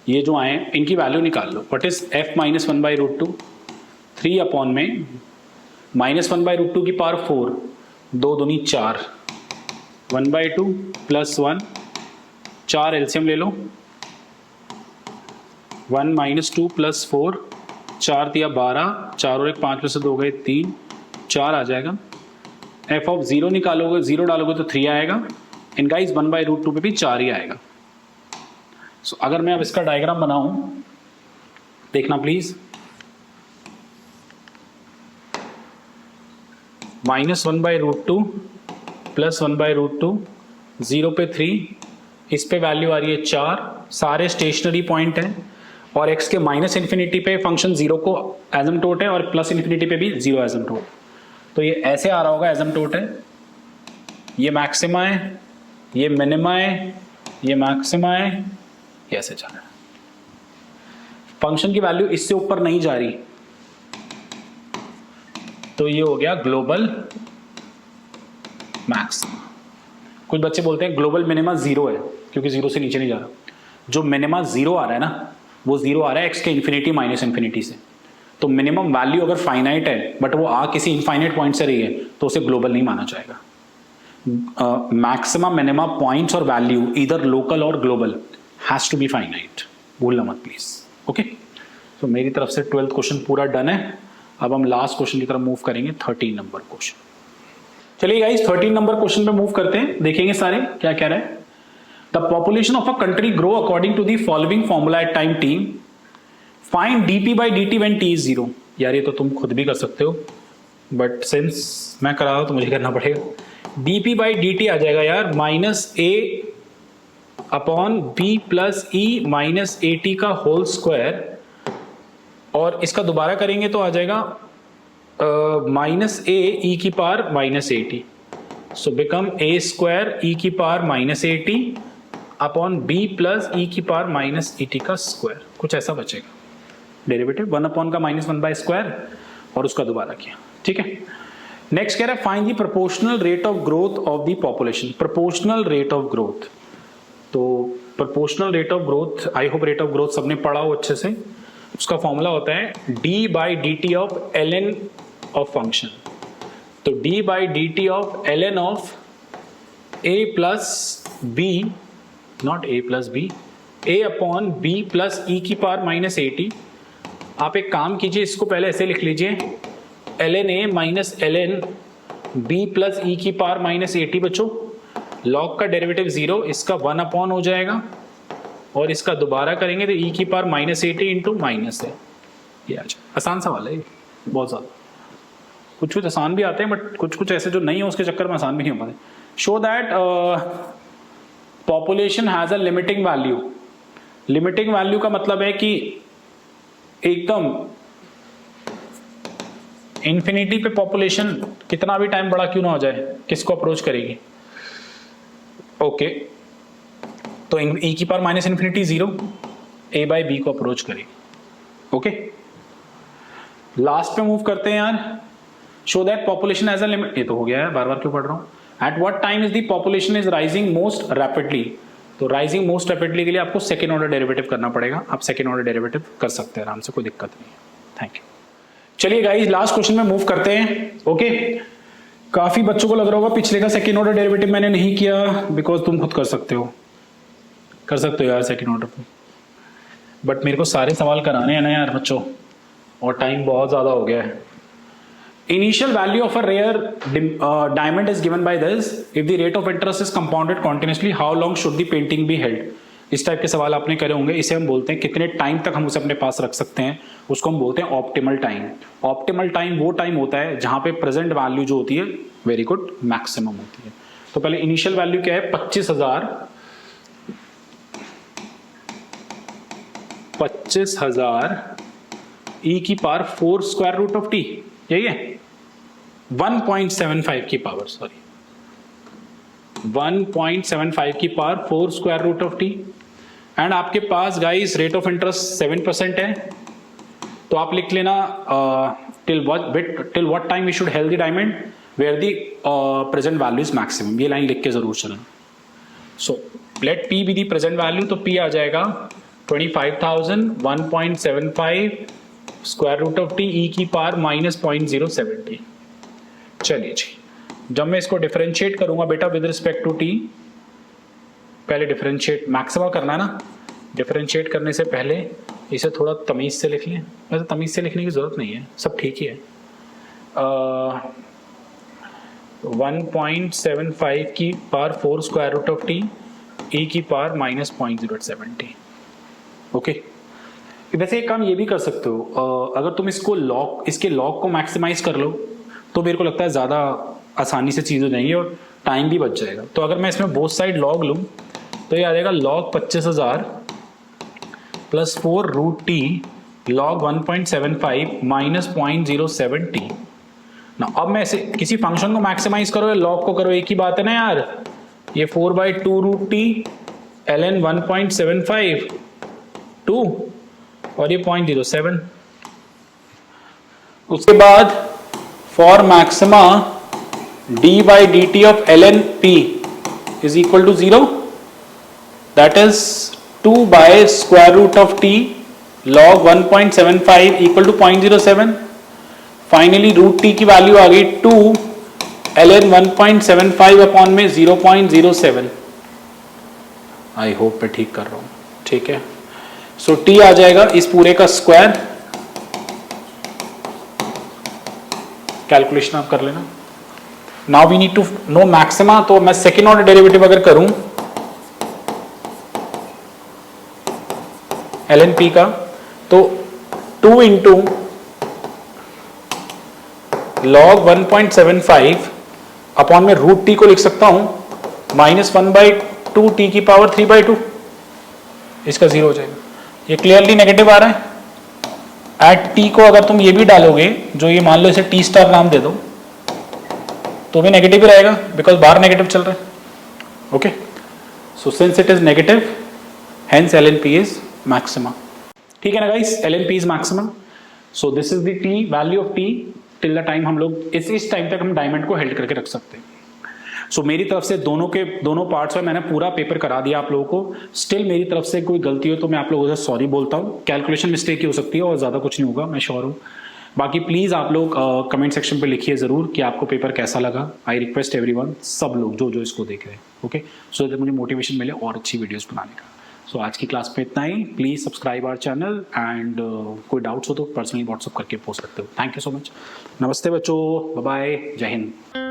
ये जो आए इनकी वैल्यू निकाल लो। What is f minus 1/√2, 3 upon में माइनस 1/√2 की पावर 4, 2 दूनी 4, 1/2 प्लस 1, 4 एलसीएम ले लो, 1 माइनस 2 प्लस 4, 4 दिया 12, 4 और 1 5 में से 2 गए 3, 4 आ जाएगा। f ऑफ 0 निकालोगे, 0 डालोगे तो 3 आएगा, इन गाइस 1/√2 पे भी 4 ही आएगा। सो अगर मैं अब इसका डायग्राम बनाऊं, देखना प्लीज, माइनस 1/√2 प्लस 1/√2, 0 पे 3, इस पे वैल्यू आ रही है 4, सारे स्टेशनरी पॉइंट हैं, और x के माइनस इन्फिनिटी पे फंक्शन 0 को एसिम्पटोट है, और प्लस इन्फिनिटी पे भी 0 एसिम्पटोट। तो ये ऐसे आ रहा होगा, एसिम्पटोट है, ये मैक्सिमा है, ये मिनिमा है, ये मैक्सिमा है, ऐसे जा रहा है। फंक्शन की वैल्यू इससे ऊपर नहीं जा रही, तो ये हो गया ग्लोबल मैक्स। कुछ बच्चे बोलते हैं ग्लोबल मिनिमा 0 है, क्योंकि 0 से नीचे नहीं जा रहा। जो मिनिमा 0 आ रहा है ना, वो 0 आ रहा है x के इन्फिनिटी माइनस इन्फिनिटी से। तो मिनिमम वैल्यू अगर फाइनाइट है बट वो आ किसी इनफाइनाइट पॉइंट से रही है, तो उसे ग्लोबल नहीं माना जाएगा। मैक्सिमम मिनिमा पॉइंट्स और वैल्यू इधर लोकल और global has to be finite, भूलना मत प्लीज। ओके, तो मेरी तरफ से 12th क्वेश्चन पूरा डन है। अब हम लास्ट क्वेश्चन की तरफ मूव करेंगे, 13 नंबर क्वेश्चन। चलिए गाइस 13 नंबर क्वेश्चन पे मूव करते हैं, देखेंगे सारे क्या कह रहा है। The population of a country grow according to the following formula at time t, find dp by dt when t is 0। यार ये तो तुम खुद भी कर सकते हो, बट सिंस मैं करा रहा हूं तो मुझे करना पड़ेगा। dp by dt आ जाएगा यार minus a upon b plus e minus A T का होल स्क्वायर, और इसका दोबारा करेंगे तो आ जाएगा माइनस ए ई की power minus A T. So become A square E की power minus A T upon B plus E की पावर माइनस ई टी का स्क्वायर, कुछ ऐसा बचेगा। डेरिवेटिव 1 अपॉन का -1/स्क्वायर और उसका दोबारा किया, ठीक है। नेक्स्ट कह रहा है find the proportional rate of growth of the population. Proportional rate of growth, तो proportional rate of growth, I hope rate of growth सबने पढ़ा हो अच्छे से। उसका फॉर्मूला होता है d by D T of L N of function. तो d by D T of L N of a plus B, not a plus B, a upon B plus E की पावर माइनस ए टी। आप एक काम कीजिए, इसको पहले ऐसे लिख लीजिए, L N A minus L N B plus E की पावर माइनस ए टी। बच्चों लॉग का डेरिवेटिव 0, इसका 1 अपॉन हो जाएगा, और इसका दोबारा करेंगे तो ई की power minus A T into minus है। ये आ जाए, आसान सवाल है ये, बहुत ज़्यादा। कुछ कुछ आसान भी आते हैं, बट कुछ कुछ ऐसे जो नहीं हो उसके चक्कर में आसान भी नहीं हो पाते। Show that population has a limiting value. Limiting value का मतलब है कि एकदम इंफिनिटी पे पॉपुलेशन कितना भी टाइम बड़ा क्यों ना हो जाए, किसको अप्रोच करेगी। ओके, तो ई की power minus infinity 0 a by b को अप्रोच करेगी। ओके, लास्ट पे मूव करते हैं यार। Show that population as a limit, ये तो हो गया है, बार बार क्यों पढ़ रहा हूं। At what time is the population is rising most rapidly. तो राइजिंग मोस्ट रैपिडली के लिए आपको सेकेंड ऑर्डर डेरिवेटिव करना पड़ेगा। आप सेकेंड ऑर्डर डेरिवेटिव कर सकते हैं आराम से, कोई दिक्कत नहीं है। Thank you. चलिए गाइस लास्ट क्वेश्चन में मूव करते हैं। ओके, काफी बच्चों को लग रहा होगा पिछले का सेकेंड ऑर्डर डेरिवेटिव मैंने नहीं किया, बिकॉज तुम खुद कर सकते हो यार सेकेंड ऑर्डर पे, बट मेरे को सारे सवाल कराने हैं ना यार बच्चों, और टाइम बहुत ज़्यादा हो गया है। Initial value of a rare diamond is given by this. If the rate of interest is compounded continuously, how long should the painting be held? इस टाइप के सवाल आपने करे होंगे. इसे हम बोलते हैं कितने टाइम तक हम उसे अपने पास रख सकते हैं, उसको हम बोलते हैं ऑप्टिमल टाइम. ऑप्टिमल टाइम वो टाइम होता है जहां पे प्रेजेंट वैल्यू जो होती है वेरी गुड मैक्सिमम होती है. तो पहले इनिशियल वैल्यू क्या है, 25,000 e की power 4 square root of t, यही है 1.75 की पावर, सॉरी 1.75 की power 4 square root of t. And आपके पास गाइस रेट ऑफ इंटरेस्ट 7% है, तो आप लिख लेना till what time we should held the diamond where the present value is maximum. ये लाइन लिख के जरूर चलना. So let p be the present value, तो पी आ जाएगा 25,000 1.75 square root of T E की पावर -0.070. चलिए जी, जब मैं इसको डिफरेंशिएट करूंगा बेटा विद रिस्पेक्ट टू टी, पहले डिफरेंशिएट मैक्सिमा करना है ना, डिफरेंशिएट करने से पहले इसे थोड़ा तमीज से लिख लें. वैसे तमीज से लिखने की जरूरत नहीं है, सब ठीक ही है. 1.75 की power 4 square root of T E की पावर -0.070. ओके. वैसे एक काम ये भी कर सकते हो, अगर तुम इसको इसके लॉग को मैक्सिमाइज कर लो तो मेरे को लगता है ज़्यादा आसानी से चीज़ हो जाएंगी और टाइम भी बच जाएगा. तो अगर मैं इसमें बोथ साइड लॉग लूँ तो ये आ जाएगा log 25,000 plus 4 root T log 1.75 -0.070. ना अब मैं ऐसे किसी फंक्शन को मैक्सिमाइज करो या लॉग को करो, एक ही बात है ना यार. ये 4/2 रूट टी ln 1.75 2 और ये 0.07. उसके बाद for maxima d/dt of ln p is equal to 0, that is 2 by square root of t log 1.75 equal to 0.07. Finally root T की वैल्यू आ गई 2 ln 1.75 अपॉन में 0.07. आई होप मैं ठीक कर रहा हूं, ठीक है. सो टी आ जाएगा इस पूरे का स्क्वायर. कैलकुलेशन आप कर लेना. Now we need to know maxima. तो मैं सेकेंड ऑर्डर डेरिवेटिव अगर करूं ln p का, तो 2 इंटू लॉग 1.75 अपॉन में रूट टी को लिख सकता हूं -1/2 टी की पावर 3/2. इसका 0 हो जाएगा. ये क्लियरली नेगेटिव आ रहा है. एट टी को अगर तुम ये भी डालोगे, जो ये मान लो इसे टी स्टार नाम दे दो, तो भी नेगेटिव ही रहेगा बिकॉज बाहर नेगेटिव चल रहा है. Okay. So since it is negative hence ln p is maxima. ठीक है ना guys, ln p is maxima. So this is the T value of T till the time हम लोग इस टाइम तक हम डायमंड को हेल्ड करके रख सकते हैं. सो मेरी तरफ से दोनों पार्ट्स में मैंने पूरा पेपर करा दिया आप लोगों को. स्टिल मेरी तरफ से कोई गलती हो तो मैं आप लोगों से सॉरी बोलता हूँ. कैलकुलेशन मिस्टेक ही हो सकती है और ज़्यादा कुछ नहीं होगा, मैं श्योर हूँ. बाकी प्लीज़ आप लोग कमेंट सेक्शन पे लिखिए ज़रूर कि आपको पेपर कैसा लगा. आई रिक्वेस्ट एवरीवन, सब लोग जो इसको देख रहे हैं, ओके, सो दैट मुझे मोटिवेशन मिले और अच्छी वीडियोज़ बनाने का. सो आज की क्लास में इतना ही. Please subscribe our channel and कोई डाउट्स हो तो पर्सनली व्हाट्सअप करके पूछ सकते हो. Thank you so much. नमस्ते बच्चों, बाय बाय, जय हिंद.